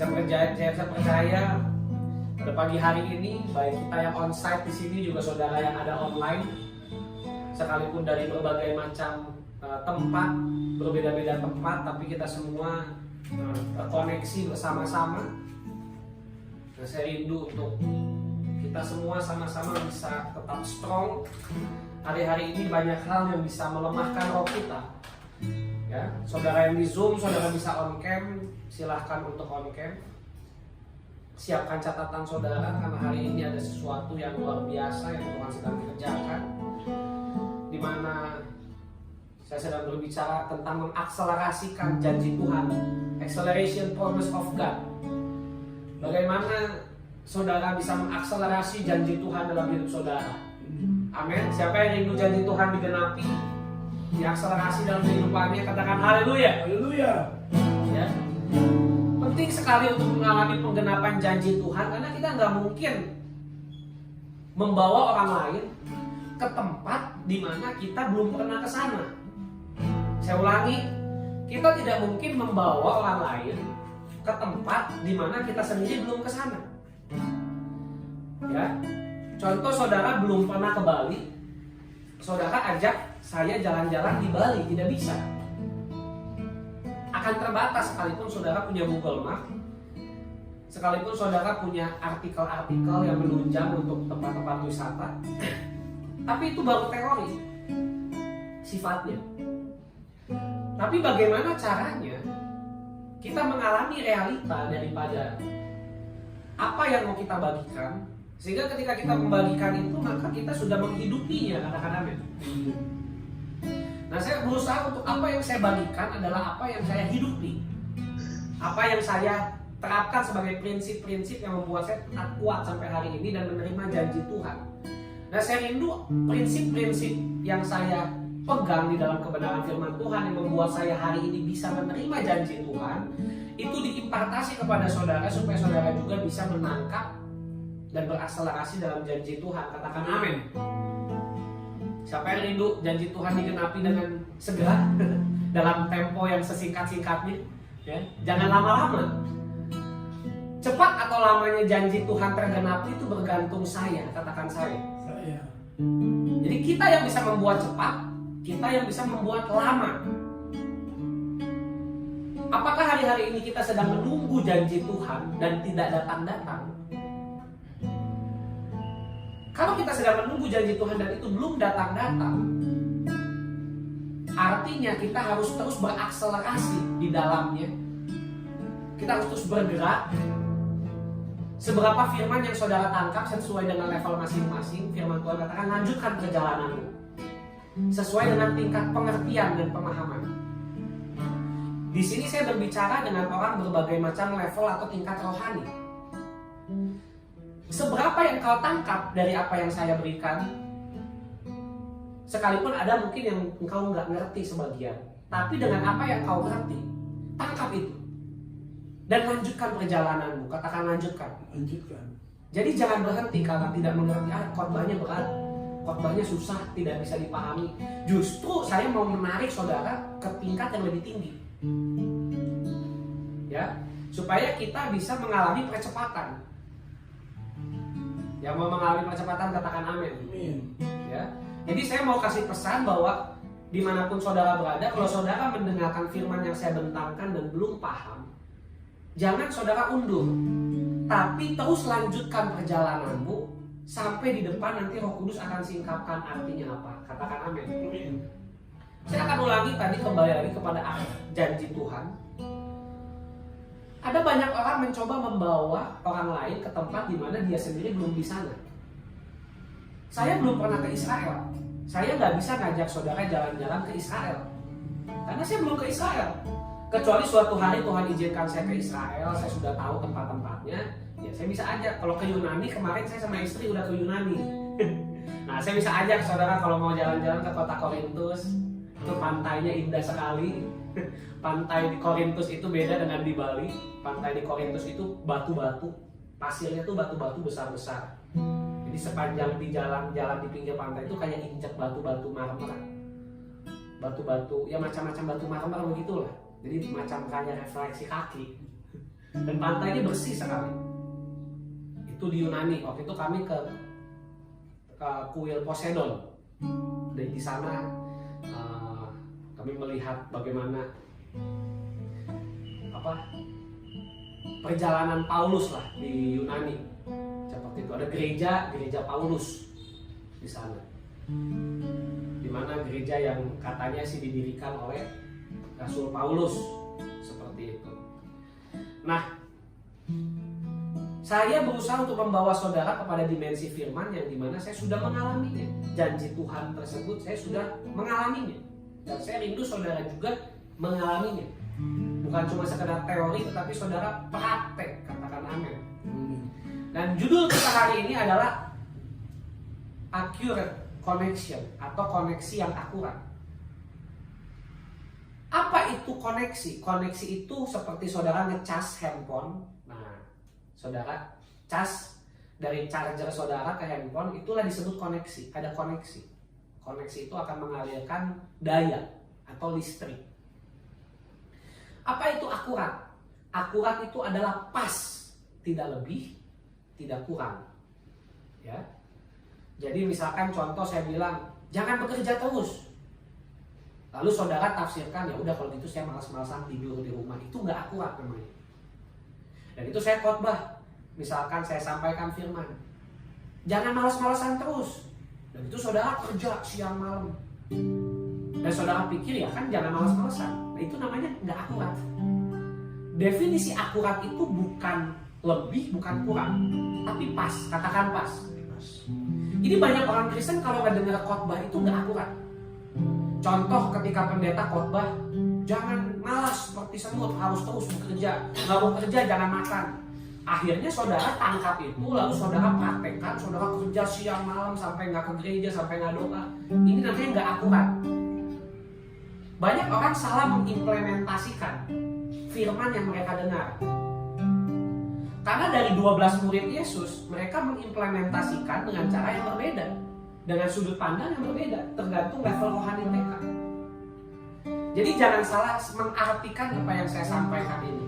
Saya percaya pada pagi hari ini, baik kita yang onsite di sini juga saudara yang ada online, sekalipun dari berbagai macam tempat, berbeda-beda tempat, tapi kita semua terkoneksi bersama-sama. Nah, saya rindu untuk kita semua sama-sama bisa tetap strong. Hari-hari ini banyak hal yang bisa melemahkan roh kita. Ya, saudara yang di Zoom, saudara bisa on cam, silahkan untuk on cam. Siapkan catatan saudara karena hari ini ada sesuatu yang luar biasa yang Tuhan sedang kerjakan, di mana saya sedang berbicara tentang mengakselerasikan janji Tuhan, acceleration promise of God. Bagaimana saudara bisa mengakselerasi janji Tuhan dalam hidup saudara? Amin. Siapa yang rindu janji Tuhan digenapi, diakselerasi dalam kehidupannya, katakan haleluya. Haleluya. Ya. Penting sekali untuk mengalami penggenapan janji Tuhan, karena kita nggak mungkin membawa orang lain ke tempat di mana kita belum pernah ke sana. Saya ulangi, kita tidak mungkin membawa orang lain ke tempat di mana kita sendiri belum ke sana. Ya. Contoh, saudara belum pernah ke Bali, saudara ajak saya jalan-jalan di Bali, tidak bisa. Akan terbatas sekalipun saudara punya Google Map, sekalipun saudara punya artikel-artikel yang menunjang untuk tempat-tempat wisata, tapi itu baru teori sifatnya. Tapi bagaimana caranya kita mengalami realita daripada apa yang mau kita bagikan, sehingga ketika kita membagikan itu maka kita sudah menghidupinya, katakan amin. Nah, saya berusaha untuk apa yang saya bagikan adalah apa yang saya hidupi, apa yang saya terapkan sebagai prinsip-prinsip yang membuat saya tetap kuat sampai hari ini dan menerima janji Tuhan. Nah, saya rindu prinsip-prinsip yang saya pegang di dalam kebenaran firman Tuhan yang membuat saya hari ini bisa menerima janji Tuhan, itu diimpartasi kepada saudara supaya saudara juga bisa menangkap dan berakselerasi dalam janji Tuhan. Katakan amin. Siapa yang rindu janji Tuhan digenapi dengan segera dalam tempo yang sesingkat-singkatnya, ya? Jangan lama-lama. Cepat atau lamanya janji Tuhan tergenapi itu bergantung saya, katakan saya. Jadi kita yang bisa membuat cepat, kita yang bisa membuat lama. Apakah hari-hari ini kita sedang menunggu janji Tuhan dan tidak datang-datang? Kalau kita sedang menunggu janji Tuhan dan itu belum datang-datang, artinya kita harus terus berakselerasi di dalamnya. Kita harus terus bergerak. Seberapa firman yang saudara tangkap sesuai dengan level masing-masing, firman Tuhan katakan lanjutkan perjalananmu sesuai dengan tingkat pengertian dan pemahaman. Di sini saya berbicara dengan orang berbagai macam level atau tingkat rohani. Seberapa yang kau tangkap dari apa yang saya berikan, sekalipun ada mungkin yang engkau nggak ngerti sebagian, tapi dengan apa yang kau ngerti, tangkap itu dan lanjutkan perjalananmu. Katakan lanjutkan. Jadi jangan berhenti karena tidak mengerti. Khotbahnya berat, khotbahnya susah, tidak bisa dipahami. Justru saya mau menarik saudara ke tingkat yang lebih tinggi, ya, supaya kita bisa mengalami percepatan. Yang mau mengalami percepatan katakan amin. Ya. Jadi saya mau kasih pesan bahwa dimanapun saudara berada, kalau saudara mendengarkan firman yang saya bentangkan dan belum paham, jangan saudara undur, tapi terus lanjutkan perjalananmu sampai di depan nanti Roh Kudus akan singkapkan artinya apa. Katakan amin. Saya akan ulangi tadi kembali lagi kepada janji Tuhan. Ada banyak orang mencoba membawa orang lain ke tempat di mana dia sendiri belum di sana. Saya belum pernah ke Israel. Saya nggak bisa ngajak saudara jalan-jalan ke Israel, karena saya belum ke Israel. Kecuali suatu hari Tuhan izinkan saya ke Israel, saya sudah tahu tempat-tempatnya, ya saya bisa ajak. Kalau ke Yunani, kemarin saya sama istri udah ke Yunani. Nah, saya bisa ajak saudara kalau mau jalan-jalan ke kota Korintus. Itu pantainya indah sekali. Pantai di Korintus itu beda dengan di Bali. Pantai di Korintus itu batu-batu, pasirnya tuh batu-batu besar-besar. Jadi sepanjang di jalan di pinggir pantai itu kayak injak batu-batu marmer, batu-batu ya macam-macam batu marmer begitulah. Jadi macam kayak refleksi kaki. Dan pantainya bersih sekali. Itu di Yunani. Waktu itu kami ke kuil Poseidon. Dan di sana kami melihat bagaimana perjalanan Paulus lah di Yunani. Seperti itu ada gereja Paulus di sana. Di mana gereja yang katanya sih didirikan oleh Rasul Paulus, seperti itu. Nah, saya berusaha untuk membawa saudara kepada dimensi firman yang dimana saya sudah mengalaminya. Janji Tuhan tersebut saya sudah mengalaminya. Dan saya rindu saudara juga mengalaminya. Bukan cuma sekedar teori, tetapi saudara praktek. Katakan amin. Dan judul kita hari ini adalah Accurate Connection atau koneksi yang akurat. Apa itu koneksi? Koneksi itu seperti saudara ngecas handphone. Nah, saudara cas dari charger saudara ke handphone, itulah disebut koneksi. Ada koneksi. Koneksi itu akan mengalirkan daya atau listrik. Apa itu akurat? Akurat itu adalah pas, tidak lebih, tidak kurang. Ya. Jadi misalkan contoh saya bilang, jangan bekerja terus. Lalu saudara tafsirkan, ya udah kalau gitu saya malas-malasan tidur di rumah. Itu nggak akurat namanya. Dan itu saya khotbah. Misalkan saya sampaikan firman, jangan malas-malasan terus. Dan itu saudara kerja siang malam. Dan saudara pikir ya kan jangan malas-malasan. Nah itu namanya nggak akurat. Definisi akurat itu bukan lebih, bukan kurang, tapi pas. Katakan pas. Jadi banyak orang Kristen kalau nggak dengar khotbah itu nggak akurat. Contoh ketika pendeta khotbah, jangan malas seperti semut, harus terus bekerja. Nggak mau kerja jangan makan. Akhirnya saudara tangkap itu, lalu saudara praktekkan, saudara kerja siang malam sampai nggak ke gereja, sampai nggak doa. Ini namanya nggak akurat. Banyak orang salah mengimplementasikan firman yang mereka dengar. Karena dari 12 murid Yesus, mereka mengimplementasikan dengan cara yang berbeda, dengan sudut pandang yang berbeda, tergantung level rohani mereka. Jadi jangan salah mengartikan apa yang saya sampaikan ini.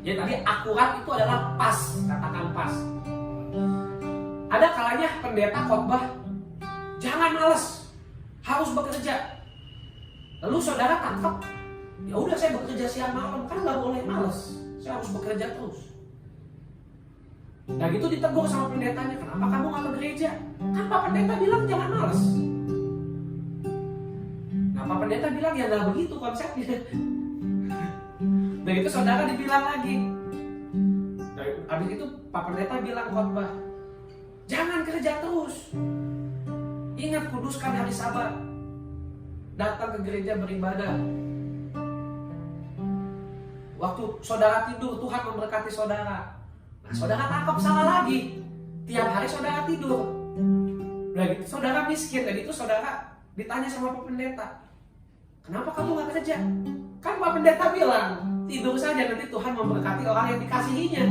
Jadi tadi akurat itu adalah pas, katakan pas. Ada kalanya pendeta khotbah, jangan malas, harus bekerja. Lalu saudara tangkap, ya udah saya bekerja siang malam, kan nggak boleh malas, saya harus bekerja terus. Nah gitu ditegur sama pendetanya, kenapa kamu nggak ke gereja? Kan Pak Pendeta bilang jangan malas. Nah Pak Pendeta bilang ya nggak begitu konsepnya. Dan itu saudara dibilang lagi. Dan habis itu Pak Pendeta bilang khotbah, jangan kerja terus. Ingat kuduskan hari Sabat. Datang ke gereja beribadah. Waktu saudara tidur, Tuhan memberkati saudara. Nah, saudara tangkap salah lagi. Tiap hari saudara tidur. Nah, gitu, saudara miskin. Dan itu saudara ditanya sama Pak Pendeta, kenapa kamu gak kerja? Kan Pak Pendeta bilang, tidur saja nanti Tuhan memberkati orang yang dikasihinya.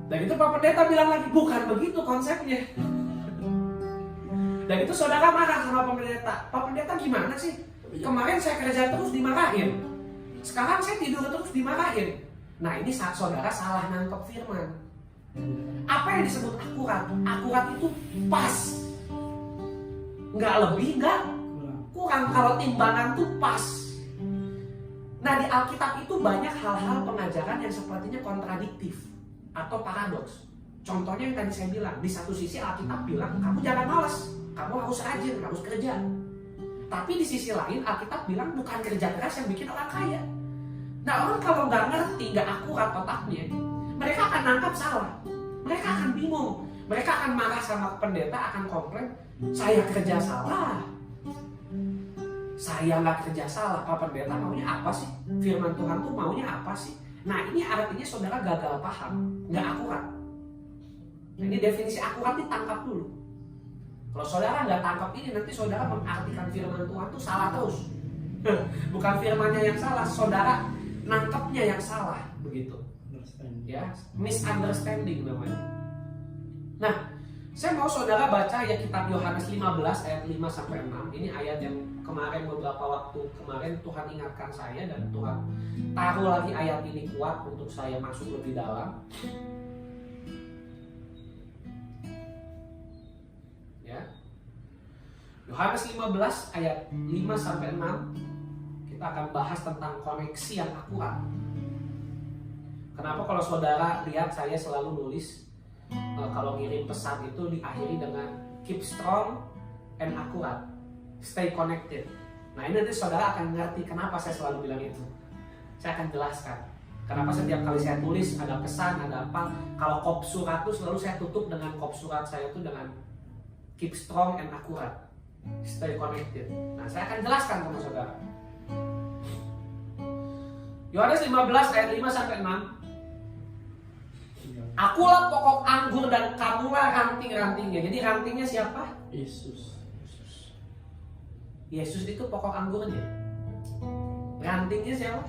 Dan itu Pak Pendeta bilang lagi, bukan begitu konsepnya. Dan itu saudara marah sama Pak Pendeta. Pak Pendeta gimana sih? Kemarin saya kerja terus dimarahin. Sekarang saya tidur terus dimarahin. Nah ini saat saudara salah nangkep firman. Apa yang disebut akurat? Akurat itu pas. Nggak lebih, nggak kurang. Kalau timbangan tuh pas. Nah di Alkitab itu banyak hal-hal pengajaran yang sepertinya kontradiktif atau paradoks. Contohnya yang tadi saya bilang, di satu sisi Alkitab bilang kamu jangan malas, kamu harus rajin, harus kerja. Tapi di sisi lain Alkitab bilang bukan kerja keras yang bikin orang kaya. Nah orang kalau nggak ngerti, nggak akurat otaknya, mereka akan nangkap salah. Mereka akan bingung, mereka akan marah sama pendeta, akan komplain, saya kerja salah. Saya nggak kerja salah, Pak Pendeta maunya apa sih? Firman Tuhan tuh maunya apa sih? Nah ini artinya saudara gagal paham, nggak akurat. Nah, ini definisi akurat ditangkap dulu. Kalau saudara nggak tangkap ini, nanti saudara mengartikan firman Tuhan tuh salah terus. Bukan firmannya yang salah, saudara nangkepnya yang salah, begitu. Ya, misunderstanding namanya. Nah, Saya mau saudara baca ya kitab Yohanes 15 ayat 5 sampai 6. Ini ayat yang kemarin beberapa waktu kemarin Tuhan ingatkan saya dan Tuhan taruh lagi ayat ini kuat untuk saya masuk lebih dalam. Ya. Yohanes 15 ayat 5 sampai 6. Kita akan bahas tentang koneksi yang akurat. Kenapa kalau saudara lihat saya selalu nulis kalau ngirim pesan itu diakhiri dengan keep strong and accurate, stay connected. Nah ini nanti saudara akan ngerti kenapa saya selalu bilang itu. Saya akan jelaskan kenapa setiap kali saya tulis ada pesan, ada apa. Kalau kop surat itu selalu saya tutup dengan kop surat saya itu dengan keep strong and accurate, stay connected. Nah saya akan jelaskan sama saudara. Yohanes 15 ayat 5 sampai 6. Akulah pokok anggur dan kamulah ranting-rantingnya. Jadi rantingnya siapa? Yesus. Yesus itu pokok anggurnya. Rantingnya siapa?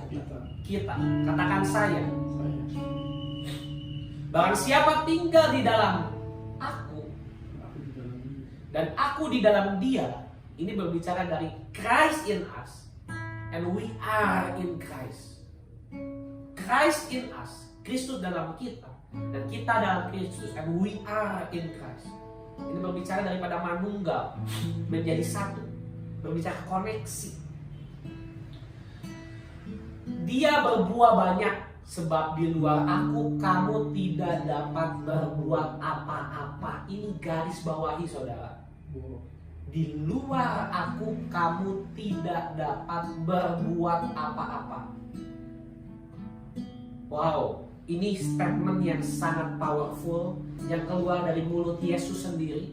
Kita. Katakan saya. Barang siapa tinggal di dalam aku dan aku di dalam dia. Ini berbicara dari Christ in us and we are in Christ. Christ in us, Kristus dalam kita. Dan kita dalam Kristus, and we are in Christ. Ini berbicara daripada manunggal menjadi satu, berbicara koneksi. Dia berbuah banyak, sebab di luar aku kamu tidak dapat berbuat apa-apa. Ini garis bawahi saudara. Di luar aku kamu tidak dapat berbuat apa-apa. Wow. Ini statement yang sangat powerful yang keluar dari mulut Yesus sendiri,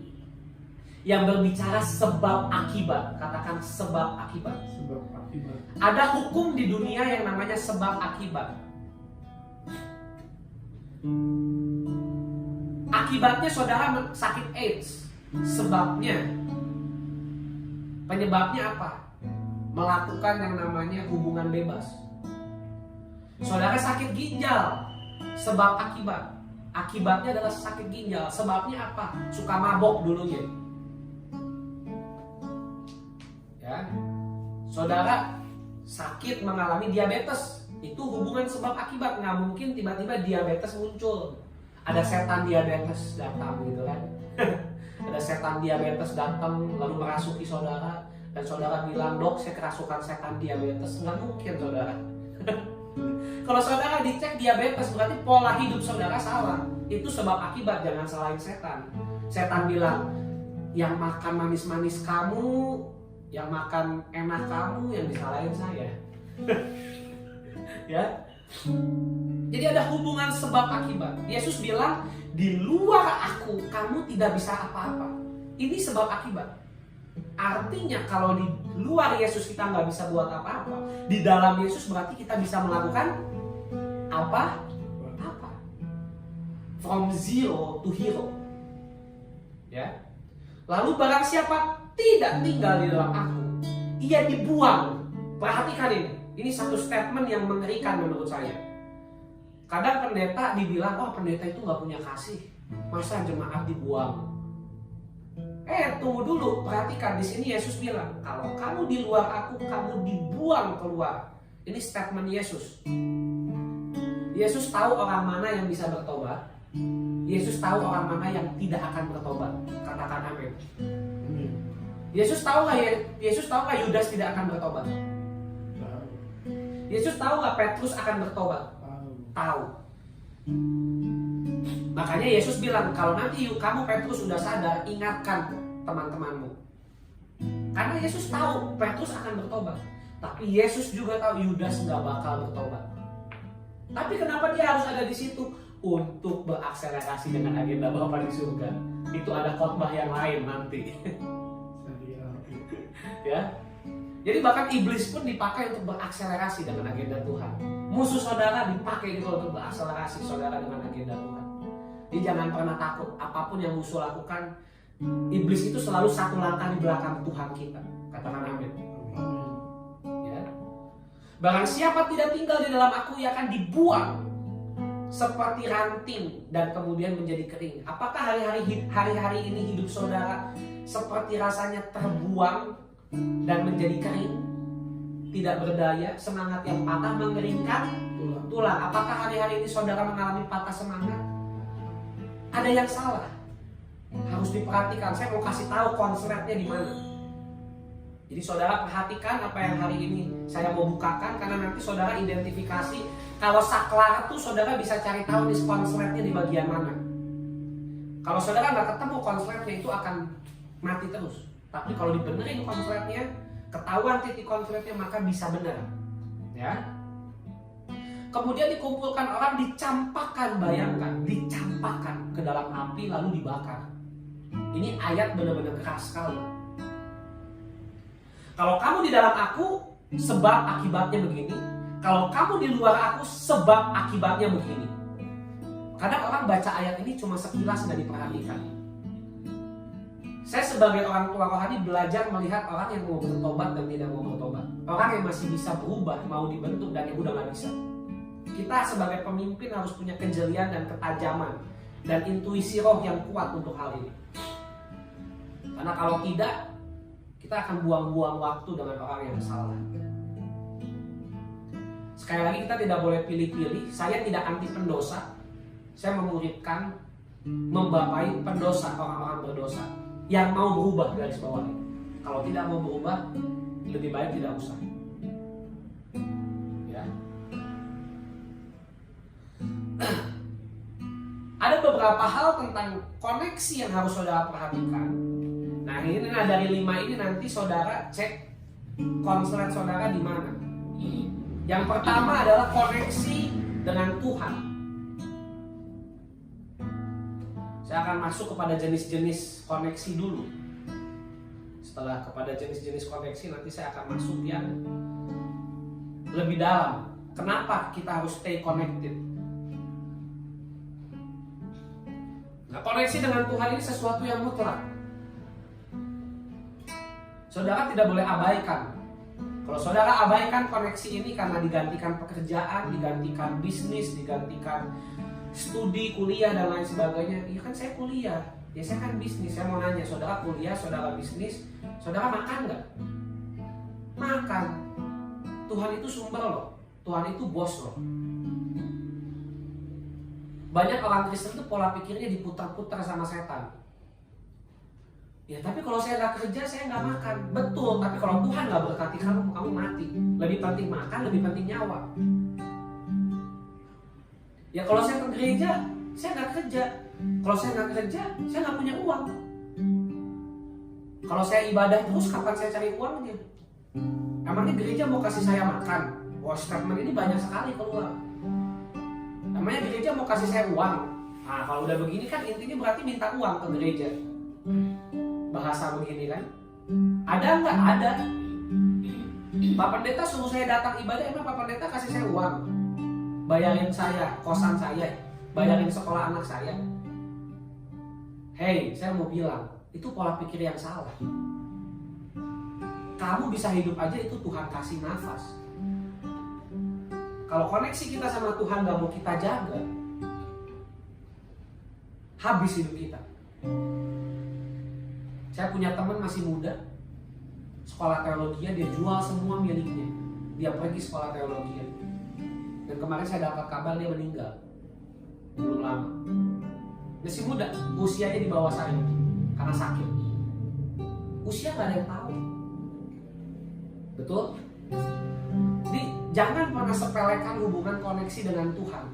yang berbicara sebab akibat. Katakan sebab akibat. Sebab akibat. Ada hukum di dunia yang namanya sebab akibat. Akibatnya saudara sakit AIDS. Sebabnya, penyebabnya apa? Melakukan yang namanya hubungan bebas. Saudara sakit ginjal. Sebab akibat. Akibatnya adalah sakit ginjal. Sebabnya apa? Suka mabok dulunya. Ya. Saudara sakit mengalami diabetes. Itu hubungan sebab akibat. Nggak mungkin tiba-tiba diabetes muncul. Ada setan diabetes datang gitu kan. Ada setan diabetes datang lalu merasuki saudara. Dan saudara bilang, dok saya kerasukan setan diabetes. Nggak mungkin saudara. Kalau saudara dicek diabetes berarti pola hidup saudara salah. Itu sebab akibat, jangan salahin setan. Setan bilang, yang makan manis-manis kamu, yang makan enak kamu, yang disalahin saya. Ya. Jadi ada hubungan sebab akibat. Yesus bilang, di luar aku kamu tidak bisa apa-apa. Ini sebab akibat. Artinya kalau di luar Yesus kita nggak bisa buat apa-apa, di dalam Yesus berarti kita bisa melakukan apa? From zero to hero. Ya. Lalu barang siapa tidak tinggal di dalam aku, ia dibuang. Perhatikan ini. Ini satu statement yang mengerikan menurut saya. Kadang pendeta dibilang, oh pendeta itu nggak punya kasih, masa jemaat dibuang? Tunggu dulu, perhatikan di sini Yesus bilang, kalau kamu di luar aku, kamu dibuang keluar. Ini statement Yesus. Yesus tahu orang mana yang bisa bertobat. Yesus tahu orang mana yang tidak akan bertobat. Katakan amin. Yesus tahu nggak Yudas tidak akan bertobat? Yesus tahu nggak Petrus akan bertobat? Tahu. Makanya Yesus bilang, kalau nanti kamu Petrus sudah sadar, ingatkan teman-temanmu. Karena Yesus tahu Petrus akan bertobat. Tapi Yesus juga tahu Yudas nggak bakal bertobat. Tapi kenapa dia harus ada di situ? Untuk berakselerasi dengan agenda Bapa di surga. Itu ada khotbah yang lain nanti. Ya. Jadi bahkan iblis pun dipakai untuk berakselerasi dengan agenda Tuhan. Musuh saudara dipakai juga untuk berakselerasi saudara dengan agenda Tuhan. Jadi jangan pernah takut. Apapun yang musuh lakukan, iblis itu selalu satu langkah di belakang Tuhan kita. Katakan amin. Ya. Barang siapa tidak tinggal di dalam aku, ia akan dibuang. seperti ranting dan kemudian menjadi kering? Apakah hari-hari ini hidup saudara seperti rasanya terbuang dan menjadi kering, tidak berdaya, semangat yang patah mengeringkan tulang? Apakah hari-hari ini saudara mengalami patah semangat? Ada yang salah, harus diperhatikan. Saya mau kasih tahu konsletnya di mana. Jadi saudara perhatikan apa yang hari ini saya mau bukakan, karena nanti saudara identifikasi. Kalau saklar itu saudara bisa cari tahu nih konsletnya di bagian mana. Kalau saudara nggak ketemu konsletnya, itu akan mati terus. Tapi kalau dibenerin konsletnya, ketahuan titik konsletnya, maka bisa benar. Ya. Kemudian dikumpulkan orang, dicampakkan, bayangkan, dicampakkan ke dalam api lalu dibakar. Ini ayat benar-benar keras sekali. Kalau kamu di dalam aku, sebab akibatnya begini. Kalau kamu di luar aku, sebab akibatnya begini. Kadang orang baca ayat ini cuma sekilas, nggak diperhatikan. Saya sebagai orang tua rohani belajar melihat orang yang mau bertobat dan tidak mau bertobat. Orang yang masih bisa berubah, mau dibentuk, dan yang udah nggak bisa. Kita sebagai pemimpin harus punya kejelian dan ketajaman dan intuisi roh yang kuat untuk hal ini. Karena kalau tidak, kita akan buang-buang waktu dengan orang yang salah. Sekali lagi, kita tidak boleh pilih-pilih. Saya tidak anti pendosa. Saya memuridkan, membapai pendosa, orang-orang berdosa yang mau berubah, garis bawahnya. Kalau tidak mau berubah, lebih baik tidak usah. Ya. Ada beberapa hal tentang koneksi yang harus saudara perhatikan. Nah, ini dari 5 ini nanti saudara cek konslet saudara di mana. Yang pertama adalah koneksi dengan Tuhan. Saya akan masuk kepada jenis-jenis koneksi dulu. Setelah kepada jenis-jenis koneksi, nanti saya akan masuk yang lebih dalam. Kenapa kita harus stay connected? Nah, koneksi dengan Tuhan ini sesuatu yang mutlak. Saudara tidak boleh abaikan. Kalau saudara abaikan koneksi ini karena digantikan pekerjaan, digantikan bisnis, digantikan studi, kuliah, dan lain sebagainya. Ya kan saya kuliah, ya saya kan bisnis. Saya mau nanya, saudara kuliah, saudara bisnis, saudara makan nggak? Makan. Tuhan itu sumber loh. Tuhan itu bos loh. Banyak orang Kristen itu pola pikirnya diputar-putar sama setan. Ya tapi kalau saya nggak kerja, saya nggak makan. Betul, tapi kalau Tuhan nggak berkati kamu, kamu mati. Lebih penting makan, lebih penting nyawa. Ya kalau saya ke gereja, saya nggak kerja. Kalau saya nggak kerja, saya nggak punya uang. Kalau saya ibadah terus, kapan saya cari uangnya? Emangnya gereja mau kasih saya makan? Wah, statement ini banyak sekali keluar. Emangnya gereja mau kasih saya uang? Nah, kalau udah begini kan intinya berarti minta uang ke gereja. Bahasa begini kan? Ada nggak? Ada. Pak Pendeta suruh saya datang ibadah, emang Pak Pendeta kasih saya uang? Bayarin saya, kosan saya, bayarin sekolah anak saya. Hey, saya mau bilang, itu pola pikir yang salah. Kamu bisa hidup aja, itu Tuhan kasih nafas. Kalau koneksi kita sama Tuhan gak mau kita jaga, habis hidup kita. Saya punya teman masih muda, sekolah teologi, dia jual semua miliknya. Dia pergi sekolah teologi. Dan kemarin saya dapat kabar dia meninggal. Belum lama. Masih muda, usianya di bawah saya karena sakit. Usia gak ada yang tahu. Betul? Jadi jangan pernah sepelekan hubungan koneksi dengan Tuhan.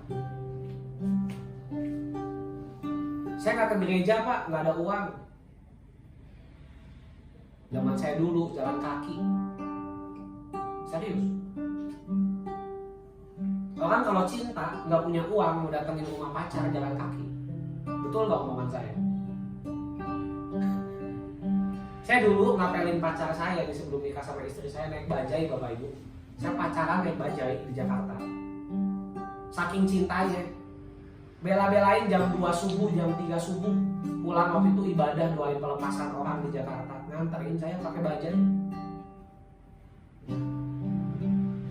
Saya gak ke gereja Pak, gak ada uang. Zaman saya dulu jalan kaki. Serius. Orang kalau cinta nggak punya uang mau datengin rumah pacar jalan kaki. Betul nggak omongan saya? Saya dulu ngapelin pacar saya di sebelum nikah sama istri saya naik bajai, Bapak Ibu. Saya pacaran naik bajai di Jakarta. Saking cintanya, bela-belain jam 2 subuh, jam 3 subuh pulang waktu itu ibadah doain pelepasan orang di Jakarta, nganterin saya pakai bajai.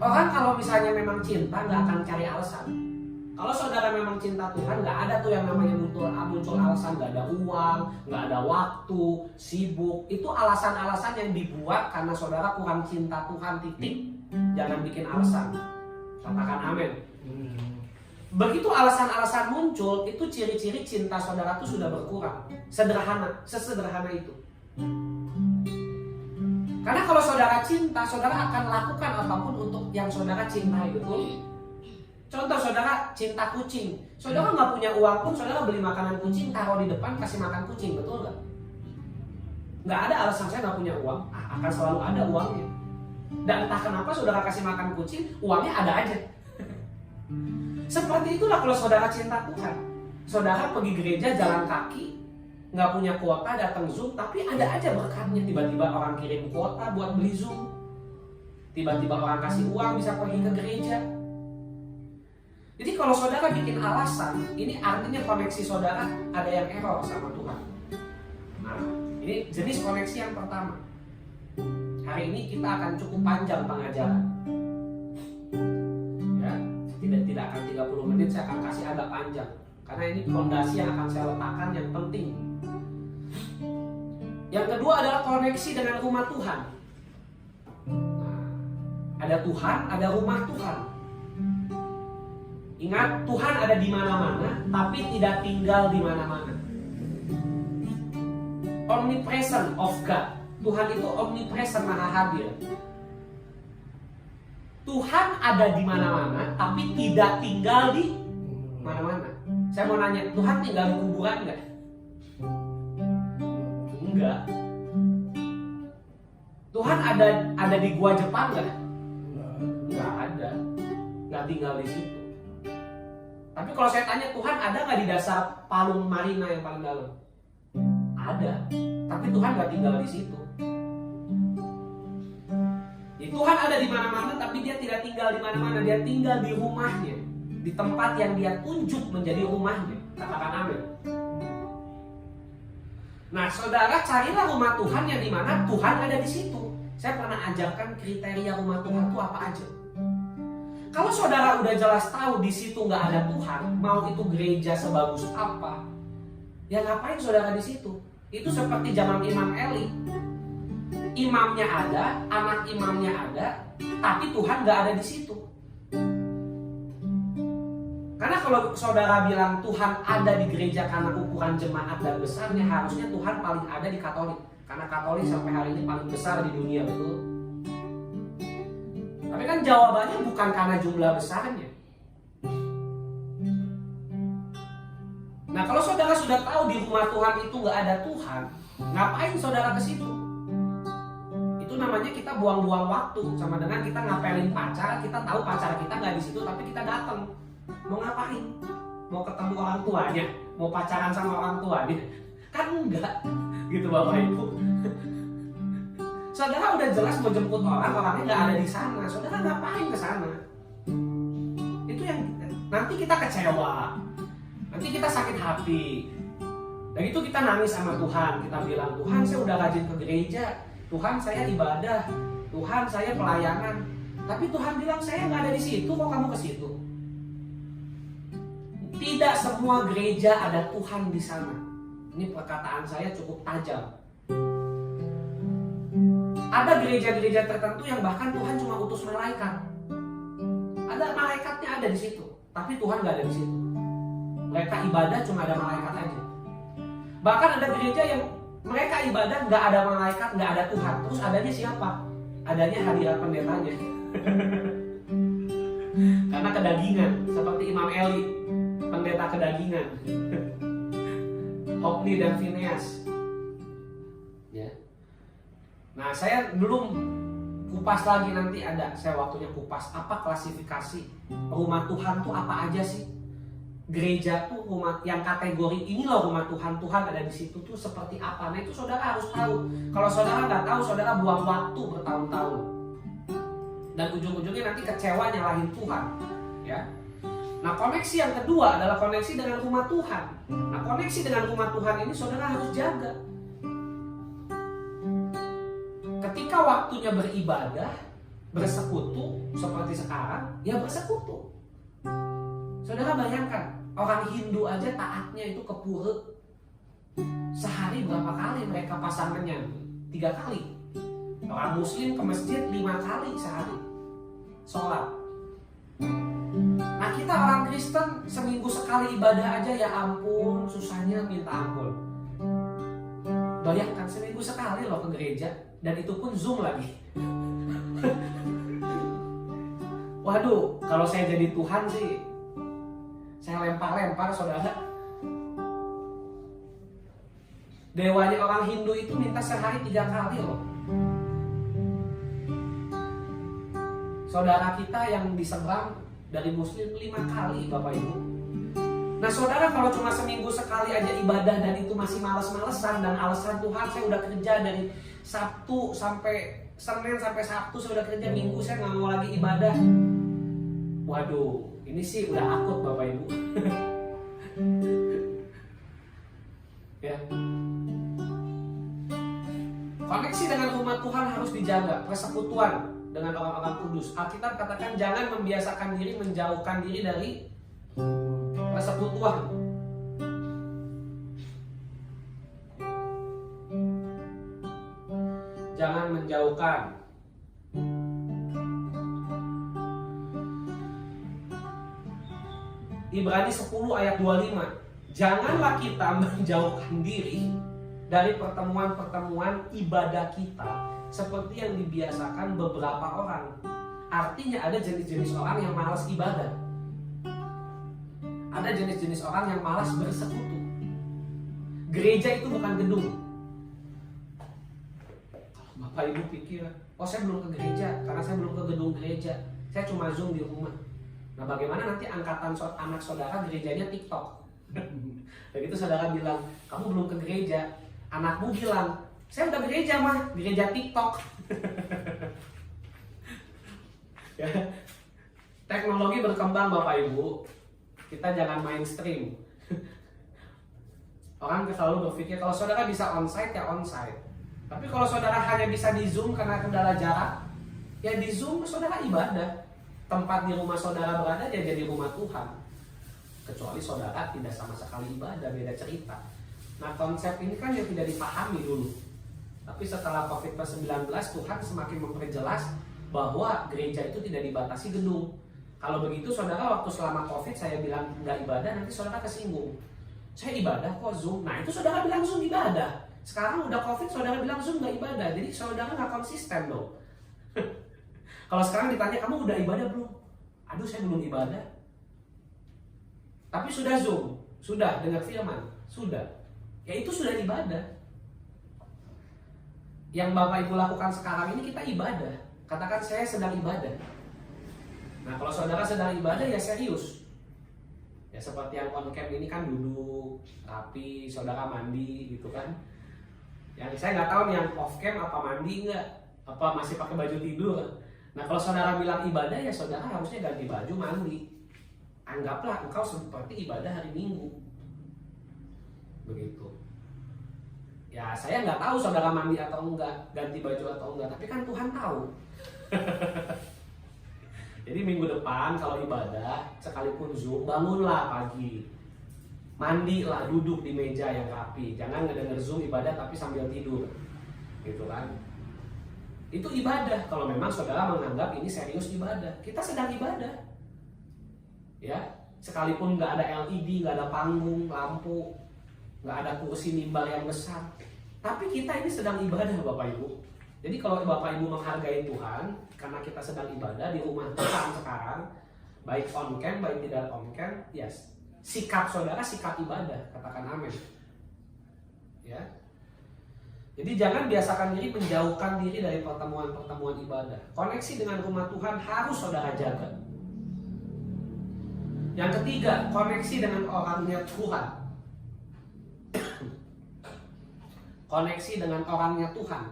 Orang kalau misalnya memang cinta nggak akan cari alasan. Kalau saudara memang cinta Tuhan, nggak ada tuh yang namanya muncul alasan nggak ada uang, nggak ada waktu, sibuk. Itu alasan-alasan yang dibuat karena saudara kurang cinta Tuhan, titik. Jangan bikin alasan. Katakan amin. Begitu alasan-alasan muncul, itu ciri-ciri cinta saudara itu sudah berkurang. Sederhana, sesederhana itu. Karena kalau saudara cinta, saudara akan lakukan apapun untuk yang saudara cintai, betul? Contoh, saudara cinta kucing. Saudara nggak punya uang pun, saudara beli makanan kucing, taruh di depan, kasih makan kucing, betul nggak? Nggak ada alasan saya nggak punya uang, akan selalu ada uangnya. Dan entah kenapa saudara kasih makan kucing, uangnya ada aja. Seperti itulah kalau saudara cinta Tuhan. Saudara pergi gereja jalan kaki, nggak punya kuota datang Zoom, tapi ada aja berkatnya. Tiba-tiba orang kirim kuota buat beli Zoom. Tiba-tiba orang kasih uang bisa pergi ke gereja. Jadi kalau saudara bikin alasan, ini artinya koneksi saudara ada yang error sama Tuhan. Nah, ini jenis koneksi yang pertama. Hari ini kita akan cukup panjang pengajaran. Ya, tidak akan 30 menit, saya akan kasih agak panjang. Karena ini fondasi yang akan saya letakkan yang penting. Yang kedua adalah koneksi dengan rumah Tuhan. Nah, ada Tuhan, ada rumah Tuhan. Ingat, Tuhan ada di mana-mana, tapi tidak tinggal di mana-mana. Omnipresent of God. Tuhan itu omnipresent, maha hadir. Tuhan ada di mana-mana, tapi tidak tinggal di mana-mana. Saya mau nanya, Tuhan tinggal di kuburan nggak? Enggak. Tuhan ada di gua Jepang nggak? Nggak ada. Nggak tinggal di situ. Tapi kalau saya tanya, Tuhan ada nggak di dasar palung marina yang paling dalam? Ada. Tapi Tuhan nggak tinggal di situ. Jadi Tuhan ada di mana-mana, tapi Dia tidak tinggal di mana-mana. Dia tinggal di rumahnya, di tempat yang Dia tunjuk menjadi rumahnya. Katakan amin. Nah, saudara, carilah rumah Tuhan yang di mana Tuhan ada di situ. Saya pernah ajarkan kriteria rumah Tuhan itu apa aja. Kalau saudara udah jelas tahu di situ nggak ada Tuhan, mau itu gereja sebagus apa, ya ngapain saudara di situ? Itu seperti zaman Imam Eli. Imamnya ada, anak imamnya ada, tapi Tuhan nggak ada di situ. Karena kalau saudara bilang Tuhan ada di gereja karena ukuran jemaat dan besarnya, harusnya Tuhan paling ada di Katolik. Karena Katolik sampai hari ini paling besar di dunia, betul? Tapi kan jawabannya bukan karena jumlah besarnya. Nah, kalau saudara sudah tahu di rumah Tuhan itu nggak ada Tuhan, ngapain saudara ke situ? Itu namanya kita buang-buang waktu, sama dengan kita ngapelin pacar. Kita tahu pacar kita nggak di situ, tapi kita datang. Mau ngapain? Mau ketemu orang tuanya? Mau pacaran sama orang tuanya? Kan enggak, gitu Bapak Ibu. Saudara udah jelas mau jemput orang, orangnya nggak ada di sana. Saudara ngapain ke sana? Itu yang nanti kita kecewa, nanti kita sakit hati. Dan itu kita nangis sama Tuhan. Kita bilang, Tuhan saya udah rajin ke gereja, Tuhan saya ibadah, Tuhan saya pelayanan. Tapi Tuhan bilang saya nggak ada di situ, kok kamu ke situ? Tidak semua gereja ada Tuhan di sana. Ini perkataan saya cukup tajam. Ada gereja-gereja tertentu yang bahkan Tuhan cuma utus malaikat. Ada malaikatnya ada di situ, tapi Tuhan nggak ada di situ. Mereka ibadah cuma ada malaikat aja. Bahkan ada gereja yang mereka ibadah nggak ada malaikat, nggak ada Tuhan. Terus adanya siapa? Adanya hadirat pendetanya. Karena kedagingan, seperti Imam Eli, pendeta kedagingan. Hopni dan Phineas. Ya. Nah, saya belum kupas lagi, nanti ada saya waktunya kupas apa klasifikasi rumah Tuhan tuh apa aja sih. Gereja tuh rumah yang kategori ini loh rumah Tuhan, Tuhan ada di situ tuh seperti apa. Nah, itu saudara harus tahu. Kalau saudara nggak tahu, saudara buang waktu bertahun-tahun. Dan ujung-ujungnya nanti kecewa nyalahin Tuhan, ya. Nah, koneksi yang kedua adalah koneksi dengan rumah Tuhan. Nah, koneksi dengan rumah Tuhan ini saudara harus jaga. Ketika waktunya beribadah, bersekutu seperti sekarang, ya bersekutu. Saudara bayangkan, orang Hindu aja taatnya itu ke pura. Sehari berapa kali mereka pasangannya? 3 kali. Orang Muslim ke masjid 5 kali sehari sholat. Nah kita orang Kristen seminggu sekali ibadah aja, ya ampun susahnya minta ampun. Bayangkan seminggu sekali loh ke gereja, dan itu pun Zoom lagi. Waduh, kalau saya jadi Tuhan sih, saya lempar-lempar saudara. Dewanya orang Hindu itu minta sehari 3 kali loh. Saudara kita yang di seberang dari Muslim 5 kali Bapak Ibu. Nah saudara, kalau cuma seminggu sekali aja ibadah dan itu masih males-malesan, dan alasan Tuhan saya udah kerja dari Sabtu sampai Senin sampai Sabtu saya udah kerja, Minggu saya nggak mau lagi ibadah. Waduh, ini sih udah akut Bapak Ibu. Ya. Koneksi dengan rumah Tuhan harus dijaga, persekutuan dengan orang-orang kudus. Alkitab katakan jangan membiasakan diri menjauhkan diri dari persekutuan. Jangan menjauhkan. Ibrani 10 ayat 25. Janganlah kita menjauhkan diri dari pertemuan-pertemuan ibadah kita seperti yang dibiasakan beberapa orang. Artinya ada jenis-jenis orang yang malas ibadah. Ada jenis-jenis orang yang malas bersekutu. Gereja itu bukan gedung. Bapak Ibu pikir, oh saya belum ke gereja karena saya belum ke gedung gereja, saya cuma Zoom di rumah. Nah bagaimana nanti angkatan anak saudara gerejanya TikTok? Dan itu saudara bilang, kamu belum ke gereja. Anakmu bilang, saya udah gereja mah, gereja TikTok. Ya. Teknologi berkembang Bapak Ibu, kita jangan mainstream. Orang selalu berpikir kalau saudara bisa onsite ya onsite. Tapi kalau saudara hanya bisa di Zoom karena kendala jarak, ya di Zoom saudara ibadah. Tempat di rumah saudara berada ya jadi rumah Tuhan. Kecuali saudara tidak sama sekali ibadah, beda cerita. Nah konsep ini kan yang tidak dipahami dulu. Tapi setelah COVID-19 Tuhan semakin memperjelas bahwa gereja itu tidak dibatasi gedung. Kalau begitu saudara waktu selama COVID saya bilang nggak ibadah, nanti saudara kesinggung. Saya ibadah kok Zoom. Nah itu saudara bilang Zoom ibadah. Sekarang udah COVID saudara bilang Zoom nggak ibadah. Jadi saudara nggak konsisten dong. Kalau sekarang ditanya kamu udah ibadah belum? Aduh saya belum ibadah. Tapi sudah Zoom, sudah dengar firman, sudah. Ya itu sudah ibadah. Yang Bapak Ibu lakukan sekarang ini kita ibadah. Katakan saya sedang ibadah. Nah kalau saudara sedang ibadah ya serius. Ya seperti yang on cam ini kan duduk, rapi, saudara mandi gitu kan. Yang saya nggak tahu nih yang off cam apa mandi nggak, apa masih pakai baju tidur. Nah kalau saudara bilang ibadah ya saudara harusnya ganti baju mandi. Anggaplah engkau seperti ibadah hari Minggu. Begitu. Ya saya nggak tahu saudara mandi atau enggak, ganti baju atau enggak, tapi kan Tuhan tahu. Jadi minggu depan kalau ibadah, sekalipun Zoom, bangunlah pagi. Mandilah, duduk di meja yang rapi. Jangan ngedenger Zoom ibadah tapi sambil tidur. Gitu kan. Itu ibadah kalau memang saudara menganggap ini serius ibadah. Kita sedang ibadah. Ya, sekalipun nggak ada LED, nggak ada panggung, lampu, nggak ada kursi mimbar yang besar, tapi kita ini sedang ibadah Bapak Ibu. Jadi kalau Bapak Ibu menghargai Tuhan karena kita sedang ibadah di rumah Tuhan sekarang, baik on cam, baik tidak on cam, yes, sikap saudara sikap ibadah, katakan amin. Ya. Jadi jangan biasakan diri menjauhkan diri dari pertemuan-pertemuan ibadah. Koneksi dengan rumah Tuhan harus saudara jaga. Yang ketiga, koneksi dengan orangnya Tuhan. Koneksi dengan orangnya Tuhan.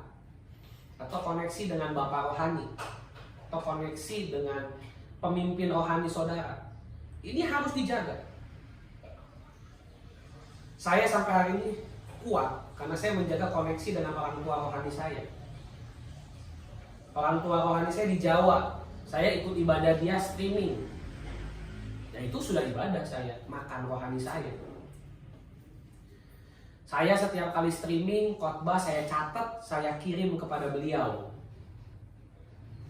Atau koneksi dengan Bapak rohani. Atau koneksi dengan pemimpin rohani saudara. Ini harus dijaga. Saya sampai hari ini kuat karena saya menjaga koneksi dengan orang tua rohani saya. Orang tua rohani saya di Jawa. Saya ikut ibadah dia streaming. Ya itu sudah ibadah saya, makan rohani saya. Saya setiap kali streaming, khotbah saya catat, saya kirim kepada beliau.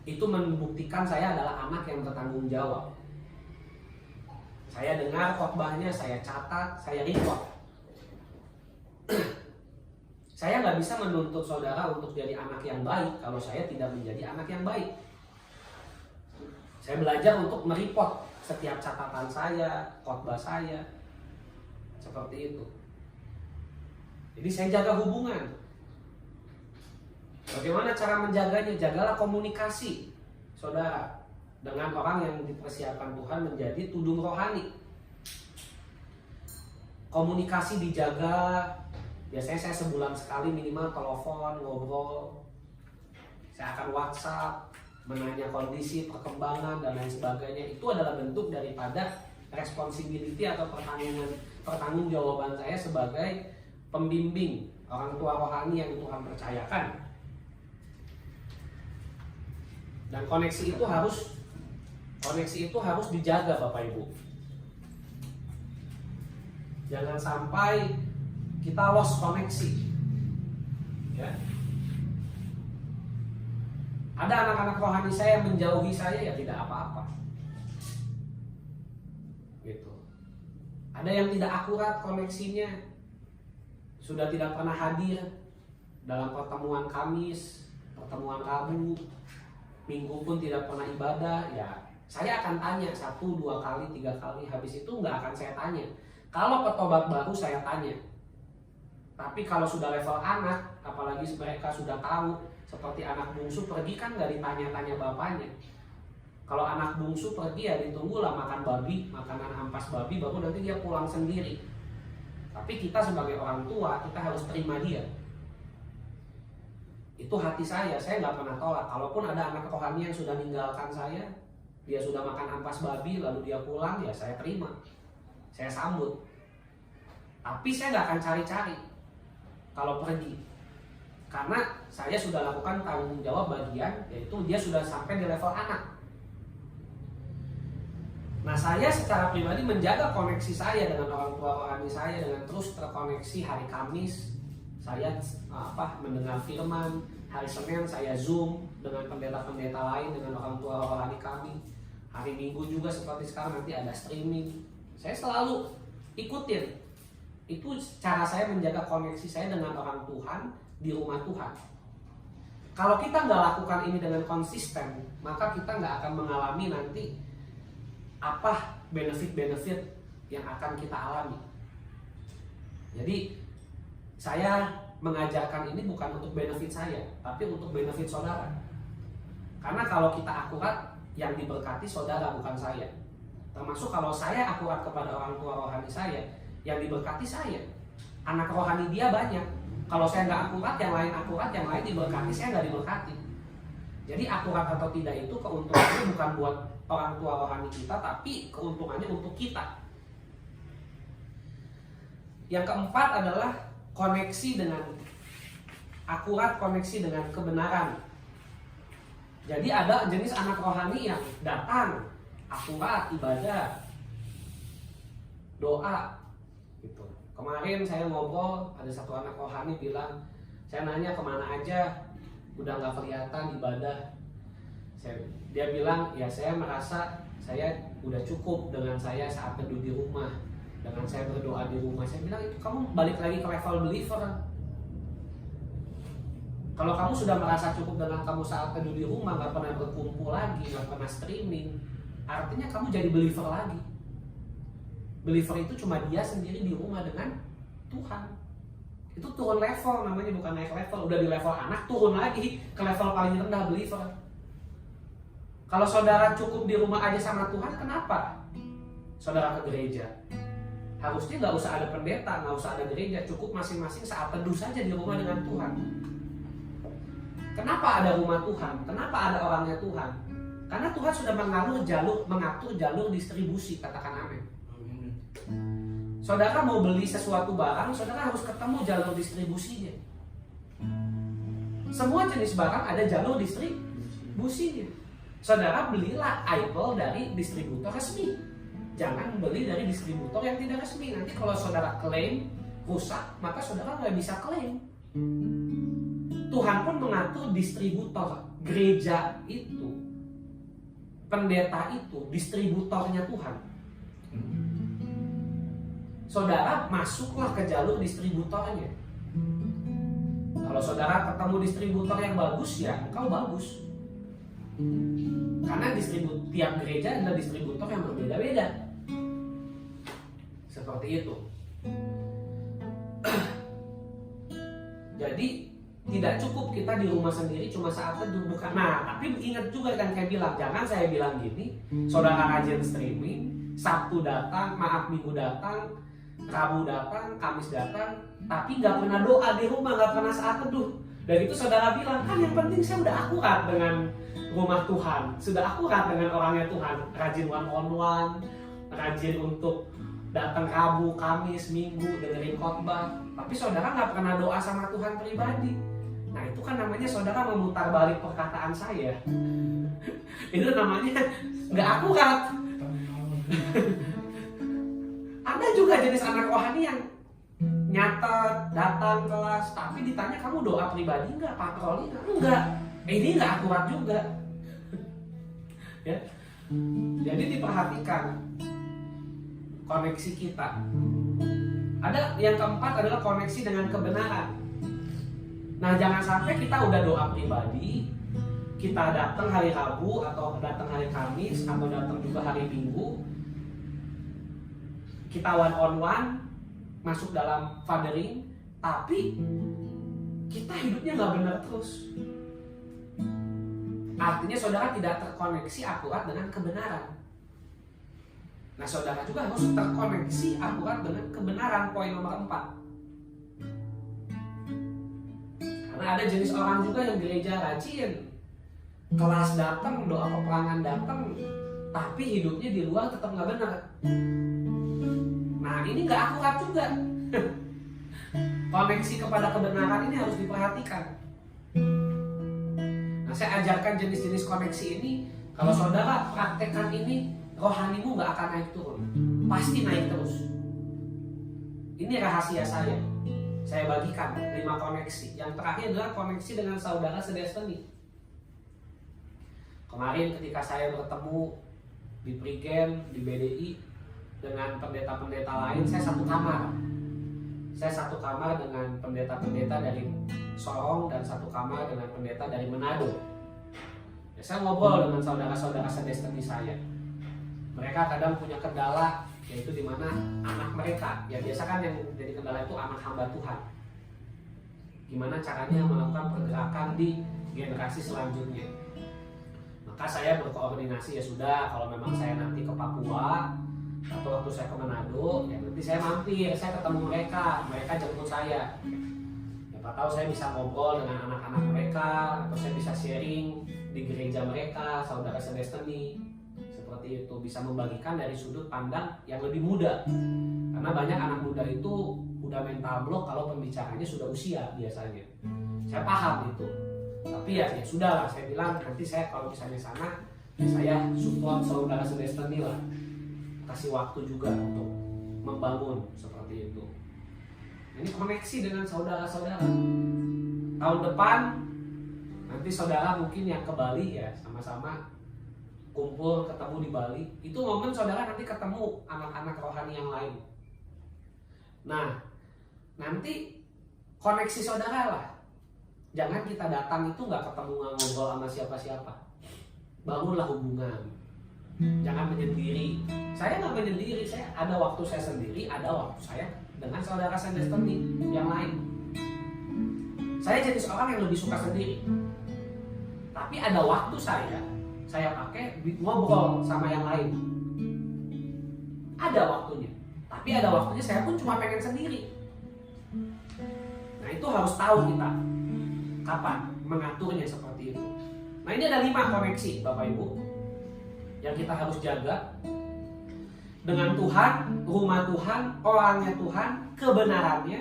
Itu membuktikan saya adalah anak yang bertanggung jawab. Saya dengar khotbahnya, saya catat, saya record. Saya nggak bisa menuntut saudara untuk jadi anak yang baik kalau saya tidak menjadi anak yang baik. Saya belajar untuk mereport setiap catatan saya, khotbah saya, seperti itu. Jadi saya jaga hubungan. Bagaimana cara menjaganya? Jagalah komunikasi, saudara, dengan orang yang dipersiapkan Tuhan menjadi tudung rohani. Komunikasi dijaga. Biasanya saya sebulan sekali minimal telepon, ngobrol. Saya akan WhatsApp, menanya kondisi, perkembangan, dan lain sebagainya. Itu adalah bentuk daripada responsibility atau pertanggungjawaban saya sebagai pembimbing, orang tua rohani yang Tuhan percayakan. Dan koneksi itu harus dijaga, Bapak Ibu. Jangan sampai kita lost koneksi. Ya. Ada anak-anak rohani saya yang menjauhi saya, ya tidak apa-apa. Gitu. Ada yang tidak akurat koneksinya, sudah tidak pernah hadir dalam pertemuan Kamis, pertemuan Rabu, Minggu pun tidak pernah ibadah, ya saya akan tanya 1, 2 kali, 3 kali, habis itu nggak akan saya tanya. Kalau petobat baru saya tanya. Tapi kalau sudah level anak, apalagi mereka sudah tahu, seperti anak bungsu pergi kan nggak ditanya-tanya bapaknya. Kalau anak bungsu pergi ya ditunggulah makan babi, makanan ampas babi, baru nanti dia pulang sendiri. Tapi kita sebagai orang tua, kita harus terima dia. Itu hati saya nggak pernah tolak. Kalaupun ada anak rohani yang sudah meninggalkan saya, dia sudah makan ampas babi, lalu dia pulang, ya saya terima. Saya sambut. Tapi saya nggak akan cari-cari kalau pergi. Karena saya sudah lakukan tanggung jawab bagian, yaitu dia sudah sampai di level anak. Nah, saya secara pribadi menjaga koneksi saya dengan orang tua rohani saya dengan terus terkoneksi. Hari Kamis saya mendengar firman, hari Senin saya Zoom dengan pendeta-pendeta lain, dengan orang tua rohani kami. Hari Minggu juga seperti sekarang nanti ada streaming. Saya selalu ikutin. Itu cara saya menjaga koneksi saya dengan orang Tuhan di rumah Tuhan. Kalau kita nggak lakukan ini dengan konsisten, maka kita nggak akan mengalami nanti apa benefit-benefit yang akan kita alami. Jadi saya mengajarkan ini bukan untuk benefit saya, tapi untuk benefit saudara. Karena kalau kita akurat, yang diberkati saudara bukan saya. Termasuk kalau saya akurat kepada orang tua rohani saya, yang diberkati saya. Anak rohani dia banyak. Kalau saya nggak akurat, yang lain diberkati, saya nggak diberkati. Jadi akurat atau tidak itu keuntungannya bukan buat orang tua rohani kita, tapi keuntungannya untuk kita. Yang keempat adalah koneksi dengan akurat, koneksi dengan kebenaran. Jadi ada jenis anak rohani yang datang akurat, ibadah, doa gitu. Kemarin saya ngobrol, ada satu anak rohani bilang, saya nanya kemana aja, udah nggak kelihatan ibadah. Dia bilang, ya saya merasa saya udah cukup dengan saya saat teduh di rumah, dengan saya berdoa di rumah. Saya bilang, itu kamu balik lagi ke level believer. Kalau kamu sudah merasa cukup dengan kamu saat teduh di rumah, nggak pernah berkumpul lagi, nggak pernah streaming, artinya kamu jadi believer lagi. Believer itu cuma dia sendiri di rumah dengan Tuhan. Itu turun level namanya, bukan naik level. Udah di level anak, turun lagi ke level paling rendah, believer. Kalau saudara cukup di rumah aja sama Tuhan, kenapa saudara ke gereja? Harusnya nggak usah ada pendeta, nggak usah ada gereja, cukup masing-masing saat teduh saja di rumah dengan Tuhan. Kenapa ada rumah Tuhan? Kenapa ada orangnya Tuhan? Karena Tuhan sudah mengatur jalur distribusi, katakan amin. Saudara mau beli sesuatu barang, saudara harus ketemu jalur distribusinya. Semua jenis barang ada jalur distribusinya. Saudara belilah Apple dari distributor resmi. jangan beli dari distributor yang tidak resmi. Nanti kalau saudara klaim rusak, maka saudara nggak bisa klaim. Tuhan pun mengatur distributor. Gereja itu, pendeta itu, distributornya Tuhan. Saudara masuklah ke jalur distributornya. Kalau saudara ketemu distributor yang bagus, ya engkau bagus. Karena tiap gereja adalah distributor yang berbeda-beda. Seperti itu. Jadi tidak cukup kita di rumah sendiri cuma saat teduh. Nah, tapi ingat juga kan saya bilang, jangan saya bilang gini, saudara rajin streaming, Sabtu datang, Minggu datang, Rabu datang, Kamis datang, tapi nggak pernah doa di rumah, nggak pernah saat teduh. Dan itu saudara bilang, kan yang penting saya udah akurat dengan rumah Tuhan, sudah akurat dengan orangnya Tuhan, rajin one-on-one, rajin untuk datang Rabu, Kamis, Minggu, dengerin khotbah, tapi saudara nggak pernah doa sama Tuhan pribadi. Nah itu kan namanya saudara memutar balik perkataan saya. Itu namanya nggak akurat. Ada juga jenis anak rohani yang nyatet, datang kelas, tapi ditanya kamu doa pribadi nggak, patroli nggak? Enggak. Ini nggak akurat juga. Ya. Jadi diperhatikan koneksi kita. Ada yang keempat adalah koneksi dengan kebenaran. Nah jangan sampai kita udah doa pribadi, kita datang hari Rabu atau datang hari Kamis atau datang juga hari Minggu, kita one-on-one masuk dalam fathering, tapi kita hidupnya nggak benar terus. Artinya saudara tidak terkoneksi akurat dengan kebenaran. Nah saudara juga harus terkoneksi akurat dengan kebenaran, poin nomor 4. Karena ada jenis orang juga yang gereja rajin, kelas datang, doa peperangan datang, tapi hidupnya di luar tetap nggak benar. Nah ini nggak akurat juga. Koneksi kepada kebenaran ini harus diperhatikan. Nah saya ajarkan jenis-jenis koneksi ini. Kalau saudara praktekkan ini, rohanimu nggak akan naik turun, pasti naik terus. Ini rahasia saya. Saya bagikan 5 koneksi. Yang terakhir adalah koneksi dengan saudara sedestiny. Kemarin ketika saya bertemu di Prigen, di BDI dengan pendeta-pendeta lain, saya satu kamar. Saya satu kamar dengan pendeta-pendeta dari Sorong dan satu kamar dengan pendeta dari Manado. Ya, saya ngobrol dengan saudara-saudara sedestiny saya. Mereka kadang punya kendala, yaitu di mana anak mereka, ya biasa kan yang jadi kendala itu anak hamba Tuhan. Gimana caranya melakukan pergerakan di generasi selanjutnya. Maka saya berkoordinasi, ya sudah, kalau memang saya nanti ke Papua atau waktu saya ke Manado, ya nanti saya mampir, saya ketemu mereka jemput saya. Siapa tahu saya bisa ngobrol dengan anak-anak mereka, atau saya bisa sharing di gereja mereka, saudara sedestiny. Seperti itu, bisa membagikan dari sudut pandang yang lebih muda. Karena banyak anak muda itu udah mental block kalau pembicaranya sudah usia biasanya. Saya paham itu. Tapi ya sudah lah, saya bilang nanti saya kalau misalnya sana, ya saya support saudara sedestiny lah. Kasih waktu juga untuk membangun seperti itu. Ini koneksi dengan saudara-saudara. Tahun depan nanti saudara mungkin yang ke Bali ya, sama-sama kumpul ketemu di Bali. Itu momen saudara nanti ketemu anak-anak rohani yang lain. Nah, nanti koneksi saudara lah. Jangan kita datang itu nggak ketemu ngobrol sama siapa-siapa. Bangunlah hubungan. Jangan menyendiri. Saya nggak menyendiri. Saya ada waktu saya sendiri, ada waktu saya dengan saudara sedestiny yang lain. Saya jenis orang yang lebih suka sendiri. Tapi ada waktu saya pakai ngobrol sama yang lain. Ada waktunya. Tapi ada waktunya saya pun cuma pengen sendiri. Nah itu harus tahu kita kapan mengaturnya seperti itu. Nah ini ada 5 koneksi Bapak Ibu yang kita harus jaga dengan Tuhan, rumah Tuhan, orangnya Tuhan, kebenarannya,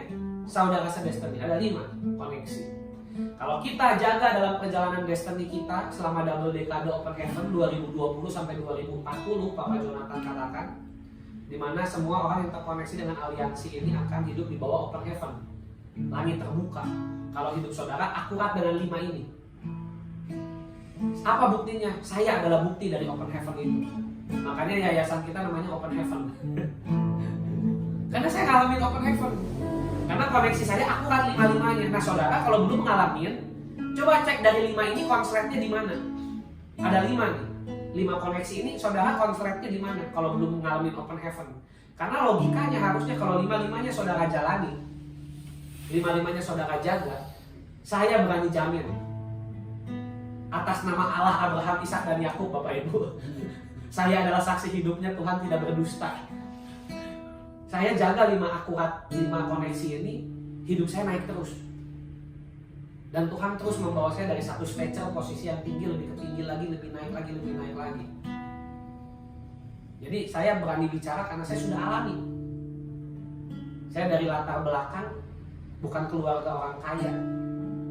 saudara sedestiny. Ada 5 koneksi. Kalau kita jaga dalam perjalanan destiny kita selama double dekade Open Heaven 2020 sampai 2040, Papa Jonathan katakan, Dimana semua orang yang terkoneksi dengan aliansi ini akan hidup di bawah open heaven, langit terbuka. Kalau hidup saudara akurat dengan 5 ini. Apa buktinya? Saya adalah bukti dari open heaven itu. Makanya yayasan kita namanya open heaven. Karena saya ngalamin open heaven. Karena koneksi saya akurat 5-5-nya. Nah saudara kalau belum ngalamin, coba cek dari 5 ini konsletnya di mana. Ada 5 nih. 5 koneksi ini saudara konsletnya di mana kalau belum ngalamin open heaven. Karena logikanya harusnya kalau 5-5-nya saudara jalani, 5-5-nya saudara jaga, saya berani jamin atas nama Allah Abraham, Ishak dan Yakub, Bapak Ibu, saya adalah saksi hidupnya Tuhan tidak berdusta. Saya jaga 5 akurat, 5 koneksi ini, hidup saya naik terus. Dan Tuhan terus membawa saya dari satu spesial posisi yang tinggi, lebih ke tinggi lagi, lebih naik lagi, lebih naik lagi. Jadi saya berani bicara karena saya sudah alami. Saya dari latar belakang bukan keluarga orang kaya,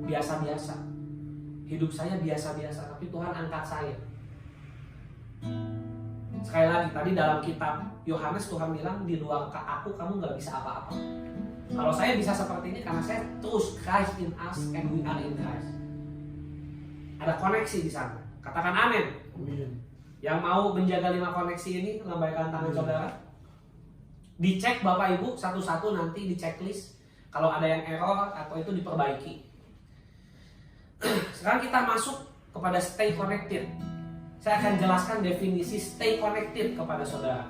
biasa-biasa. Hidup saya biasa-biasa, tapi Tuhan angkat saya. Sekali lagi, tadi dalam kitab Yohanes Tuhan bilang, di luar aku kamu gak bisa apa-apa. Kalau saya bisa seperti ini karena saya terus Christ in us and we are in Christ. Ada koneksi di sana. Katakan amin. Amin. Yang mau menjaga 5 koneksi ini, lambaikan tangan saudara. Dicek Bapak Ibu satu-satu nanti di checklist. Kalau ada yang error atau itu diperbaiki. Sekarang kita masuk kepada stay connected. Saya akan jelaskan definisi stay connected kepada saudara.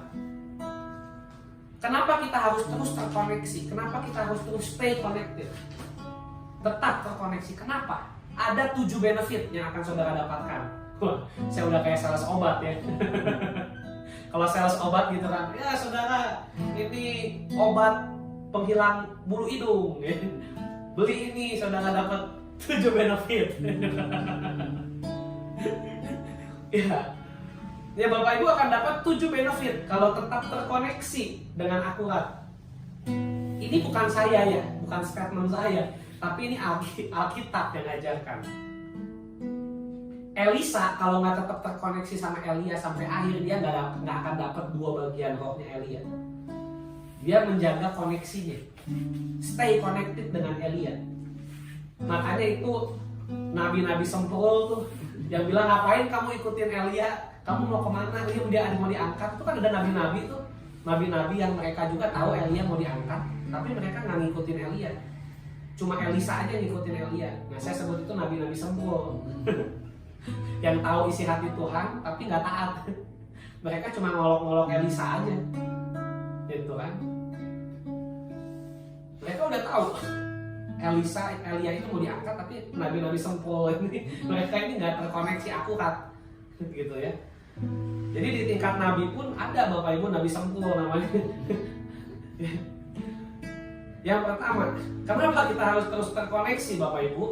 Kenapa kita harus terus terkoneksi? Kenapa kita harus terus stay connected? Tetap terkoneksi. Kenapa? Ada 7 benefit yang akan saudara dapatkan. Wah, saya udah kayak sales obat ya. Kalau sales obat gitu kan, ya saudara, ini obat penghilang bulu hidung. Ya. Beli ini, saudara dapat 7 benefit. Ya. Ya Bapak Ibu akan dapat 7 benefit kalau tetap terkoneksi dengan akurat. Ini bukan saya ya, bukan statement saya, tapi ini Alkitab yang ajarkan. Elisa kalau nggak tetap terkoneksi sama Elia sampai akhir, dia nggak akan dapat 2 bagian rohnya Elia. Dia menjaga koneksinya, stay connected dengan Elia. Makanya itu nabi-nabi sempurna tuh yang bilang, ngapain kamu ikutin Elia? Kamu mau kemana? Dia mau diangkat. Itu kan ada nabi-nabi tuh, nabi-nabi yang mereka juga tahu Elia mau diangkat, tapi mereka nggak ngikutin Elia. Cuma Elisa aja ngikutin Elia. Nah saya sebut itu nabi-nabi sempurna. Yang tahu isi hati Tuhan, tapi nggak taat. Mereka cuma ngolok-ngolok Elisa aja, gitu kan? Mereka udah tahu Elia itu mau diangkat, tapi nabi-nabi sempurna ini mereka ini nggak terkoneksi akurat, gitu ya. Jadi di tingkat nabi pun ada Bapak Ibu nabi sempurna namanya. Yang pertama, kenapa kita harus terus terkoneksi Bapak Ibu?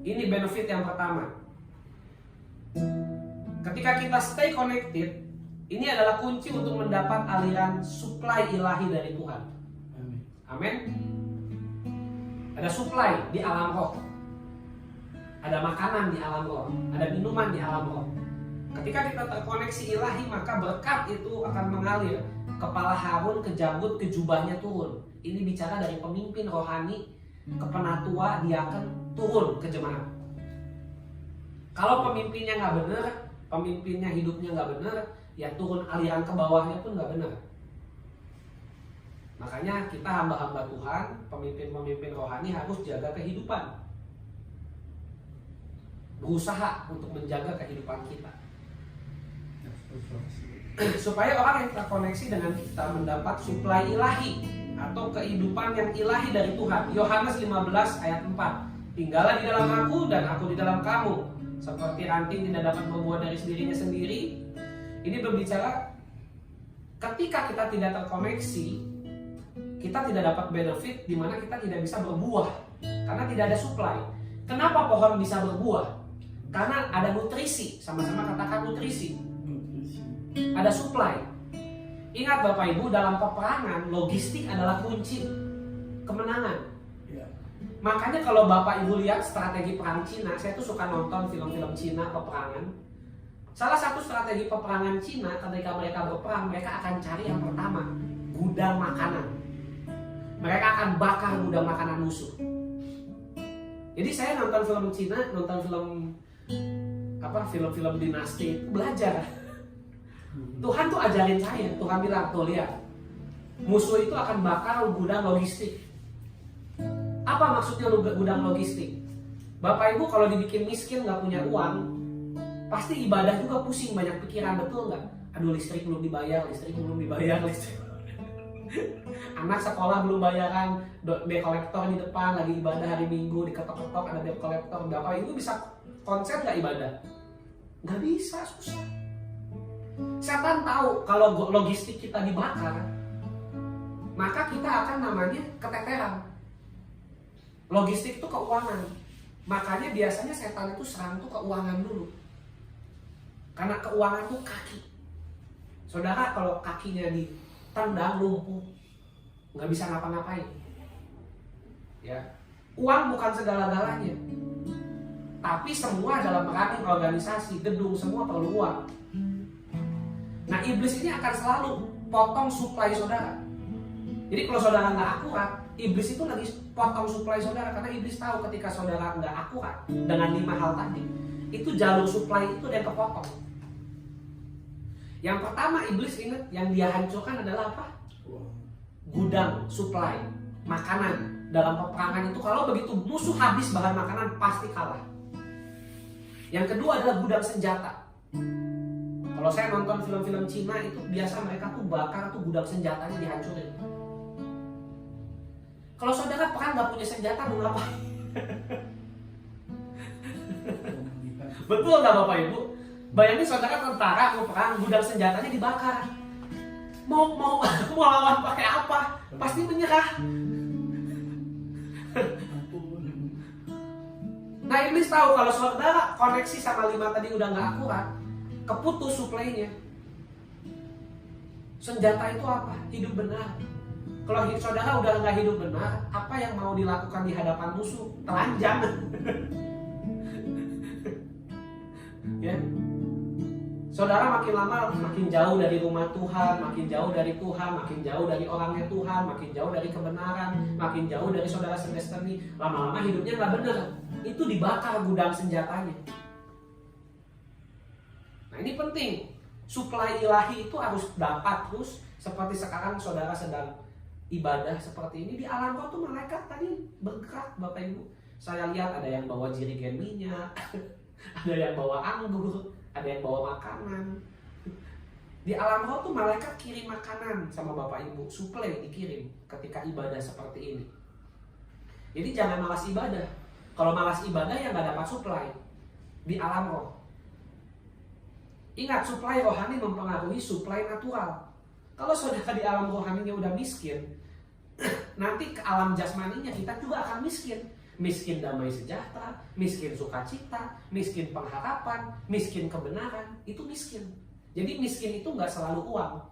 Ini benefit yang pertama. Ketika kita stay connected, ini adalah kunci untuk mendapat aliran supply ilahi dari Tuhan. Amin. Ada supply di alam roh. Ada makanan di alam roh, ada minuman di alam roh. Ketika kita terkoneksi ilahi, maka berkat itu akan mengalir. Kepala Harun ke janggut, ke jubahnya turun. Ini bicara dari pemimpin rohani ke penatua, diaken, turun ke jemaat. Kalau pemimpinnya nggak benar, pemimpinnya hidupnya nggak benar, ya turun aliran ke bawahnya pun nggak benar. Makanya kita hamba-hamba Tuhan, pemimpin-pemimpin rohani harus jaga kehidupan. Berusaha untuk menjaga kehidupan kita. Supaya orang yang terkoneksi dengan kita mendapat suplai ilahi atau kehidupan yang ilahi dari Tuhan. Yohanes 15 ayat 4. Tinggallah di dalam aku dan aku di dalam kamu. Seperti ranting tidak dapat membuah dari sendirinya sendiri. Ini berbicara ketika kita tidak terkoneksi, kita tidak dapat benefit di mana kita tidak bisa berbuah karena tidak ada supply. Kenapa pohon bisa berbuah? Karena ada nutrisi, sama-sama katakan nutrisi. Ada supply. Ingat Bapak Ibu, dalam peperangan logistik adalah kunci kemenangan. Makanya kalau Bapak Ibu lihat strategi perang Cina, saya tuh suka nonton film-film Cina peperangan. Salah satu strategi peperangan Cina ketika mereka berperang, mereka akan cari yang pertama, gudang makanan. Mereka akan bakar gudang makanan musuh. Jadi saya nonton film Cina, nonton film-film dinasti, belajar. Tuhan tuh ajarin saya, Tuhan bilang, tuh lihat, musuh itu akan bakar gudang logistik. Apa maksudnya gudang logistik? Bapak Ibu kalau dibikin miskin nggak punya uang, pasti ibadah juga pusing, banyak pikiran, betul nggak? Aduh, listrik belum dibayar. Anak sekolah belum bayaran, debt collector di depan lagi ibadah hari Minggu, diketok-ketok ada debt collector. Bapak Ibu bisa konsen nggak ibadah? Nggak bisa, susah. Setan tahu kalau logistik kita dibakar, maka kita akan namanya keteteran. Logistik itu keuangan, makanya biasanya setan itu serang tuh keuangan dulu. Karena keuangan tuh kaki. Saudara kalau kakinya ditendang lumpuh, nggak bisa ngapa-ngapain. Ya, uang bukan segala-galanya. Tapi semua dalam running organisasi, gedung, semua perlu uang. Nah, iblis ini akan selalu potong suplai saudara. Jadi kalau saudara nggak akurat, iblis itu lagi potong suplai saudara. Karena iblis tahu ketika saudara nggak akurat dengan 5 hal tadi, itu jalur suplai itu dia kepotong. Yang pertama iblis ingat, yang dia hancurkan adalah apa? Gudang suplai makanan. Dalam peperangan itu kalau begitu musuh habis bahan makanan pasti kalah. Yang kedua adalah gudang senjata. Kalau saya nonton film-film Cina itu biasa mereka tuh bakar tuh gudang senjatanya dihancurin. Kalau saudara perang nggak punya senjata mau ngapain? Betul nggak Bapak Ibu? Bayangin saudara tentara mau perang, gudang senjatanya dibakar. Mau lawan pakai apa? Pasti menyerah. Nah, iblis tahu kalau saudara koneksi sama 5 tadi udah nggak akurat, keputus suplainya. Senjata itu apa? Hidup benar. Kalau saudara udah nggak hidup benar, apa yang mau dilakukan di hadapan musuh? Telanjang. Ya. Saudara makin lama makin jauh dari rumah Tuhan, makin jauh dari Tuhan, makin jauh dari orangnya Tuhan, makin jauh dari kebenaran, makin jauh dari saudara sedestiny. Lama-lama hidupnya nggak benar. Itu dibakar gudang senjatanya. Nah, ini penting. Suplai ilahi itu harus dapat terus. Seperti sekarang saudara sedang ibadah seperti ini, di alam roh tuh malaikat tadi bergerak Bapak Ibu. Saya lihat ada yang bawa jerigen minyak, ada yang bawa anggur, ada yang bawa makanan. Di alam roh tuh malaikat kirim makanan sama Bapak Ibu, suplai dikirim ketika ibadah seperti ini. Jadi jangan malas ibadah. Kalau malas ibadah ya nggak dapat suplai di alam roh. Ingat, suplai rohani mempengaruhi suplai natural. Kalau saudara di alam rohaninya udah miskin, nanti ke alam jasmaninya kita juga akan miskin. Miskin damai sejahtera, miskin sukacita, miskin pengharapan, miskin kebenaran, itu miskin. Jadi miskin itu nggak selalu uang.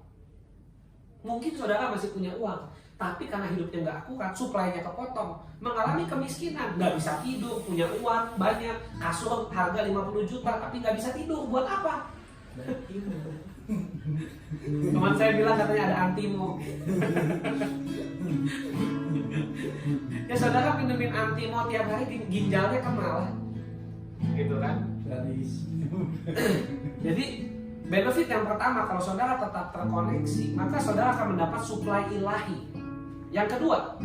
Mungkin saudara masih punya uang, tapi karena hidupnya nggak akurat, suplainya kepotong, mengalami kemiskinan, nggak bisa tidur, punya uang banyak, kasur harga 50 juta, tapi nggak bisa tidur, buat apa? Teman saya bilang katanya ada antimo. Ya saudara minumin antimo tiap hari ginjalnya kemal, gitu kan? Jadi benefit yang pertama, kalau saudara tetap terkoneksi, maka saudara akan mendapat suplai ilahi. Yang kedua,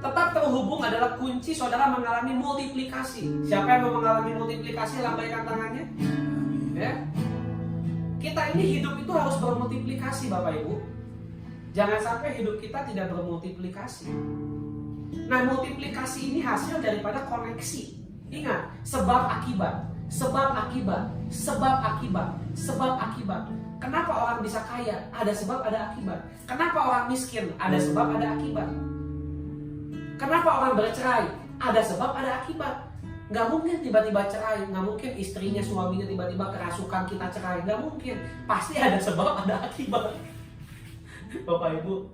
tetap terhubung adalah kunci saudara mengalami multiplikasi. Siapa yang mau mengalami multiplikasi, lambaikan tangannya. Ya. Kita ini hidup itu harus bermultiplikasi Bapak Ibu. Jangan sampai hidup kita tidak bermultiplikasi. Nah, multiplikasi ini hasil daripada koneksi. Ingat, sebab akibat, sebab akibat, sebab akibat, sebab akibat. Kenapa orang bisa kaya? Ada sebab, ada akibat. Kenapa orang miskin? Ada sebab, ada akibat. Kenapa orang bercerai? Ada sebab, ada akibat. Gak mungkin tiba-tiba cerai, gak mungkin istrinya, suaminya tiba-tiba kerasukan kita cerai, gak mungkin. Pasti ada sebab, ada akibat. Bapak Ibu,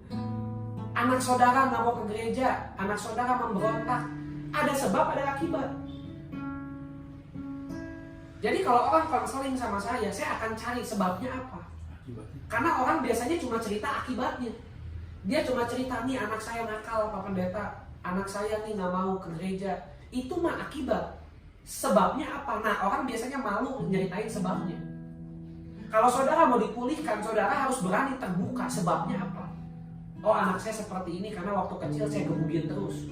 anak saudara gak mau ke gereja, anak saudara memberontak, ada sebab, ada akibat. Jadi kalau orang konseling sama saya akan cari sebabnya apa. Akibatnya. Karena orang biasanya cuma cerita akibatnya. Dia cuma cerita, nih anak saya nakal Pak Pendeta, anak saya nih nggak mau ke gereja. Itu mah akibat. Sebabnya apa? Nah, orang biasanya malu nyeritain sebabnya. Kalau saudara mau dipulihkan, saudara harus berani terbuka. Sebabnya apa? Oh, anak saya seperti ini karena waktu kecil saya gebugin terus.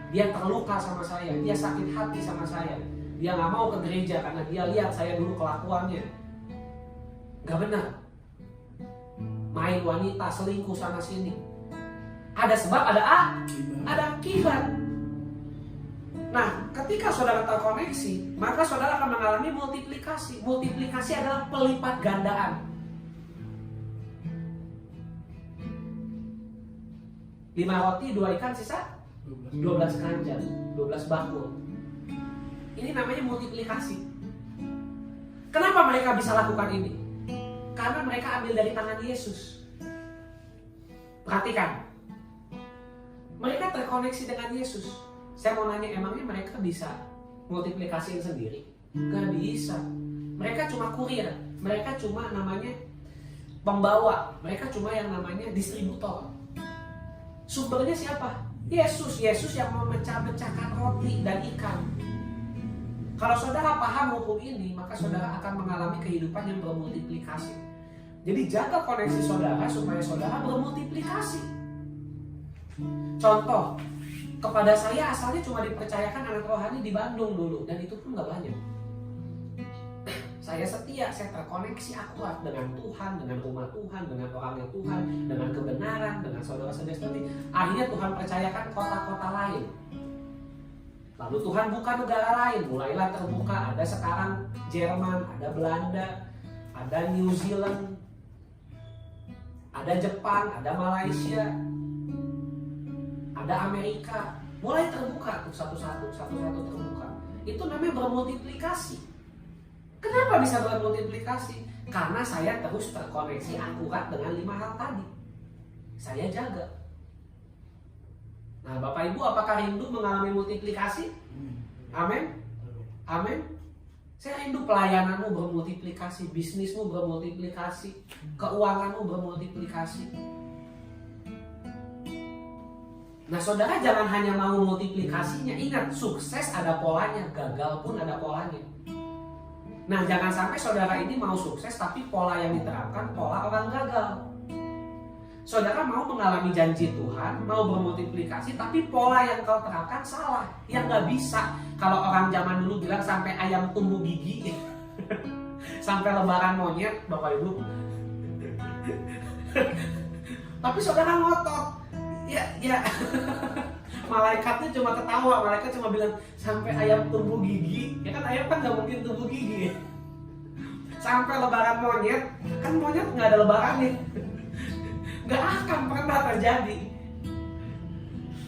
Dia terluka sama saya, dia sakit hati sama saya. Dia nggak mau ke gereja karena dia lihat saya dulu kelakuannya nggak benar. Main wanita, selingkuh sana sini. Ada sebab, ada akibat. Nah, ketika saudara terkoneksi, maka saudara akan mengalami multiplikasi. Multiplikasi adalah pelipat gandaan. 5 roti, 2 ikan, sisa 12 keranjang, 12 bakul. Ini namanya multiplikasi. Kenapa mereka bisa lakukan ini? Karena mereka ambil dari tangan Yesus. Perhatikan. Mereka terkoneksi dengan Yesus. Saya mau nanya, emangnya mereka bisa multiplikasiin sendiri? Gak bisa. Mereka cuma kurir. Mereka cuma namanya pembawa. Mereka cuma yang namanya distributor. Sumbernya siapa? Yesus. Yesus yang memecah-mecahkan roti dan ikan. Kalau saudara paham hukum ini, maka saudara akan mengalami kehidupan yang bermultiplikasi. Jadi jaga koneksi saudara supaya saudara bermultiplikasi. Contoh, kepada saya asalnya cuma dipercayakan anak rohani di Bandung dulu, dan itu pun gak banyak. Saya setia, saya terkoneksi akurat dengan Tuhan, dengan rumah Tuhan, dengan orangnya Tuhan, dengan kebenaran, dengan saudara-saudara seperti. Akhirnya Tuhan percayakan kota-kota lain. Lalu Tuhan buka negara lain, mulailah terbuka. Ada sekarang Jerman, ada Belanda, ada New Zealand, ada Jepang, ada Malaysia, ada Amerika. Mulai terbuka tuh satu-satu terbuka. Itu namanya bermultiplikasi. Kenapa bisa bermultiplikasi? Karena saya terus terkoneksi akurat dengan 5 hal tadi. Saya jaga. Nah, Bapak Ibu, apakah rindu mengalami multiplikasi? Amin. Amin. Saya rindu pelayananmu bermultiplikasi, bisnismu bermultiplikasi, keuanganmu bermultiplikasi. Nah, saudara jangan hanya mau multiplikasinya. Ingat, sukses ada polanya, gagal pun ada polanya. Nah, jangan sampai saudara ini mau sukses tapi pola yang diterapkan pola orang gagal. Saudara mau mengalami janji Tuhan, mau bermultiplikasi, tapi pola yang kau terapkan salah. Yang gak bisa. Kalau orang zaman dulu bilang sampai ayam tumbuh gigi, sampai lebaran monyet, Bapak Ibu. Tapi saudara ngotot. Ya. Malaikatnya cuma ketawa, malaikat cuma bilang sampai ayam tumbuh gigi. Ya kan ayam kan gak mungkin tumbuh gigi. Sampai lebaran monyet, kan monyet gak ada lebaran nih. Gak akan pernah terjadi.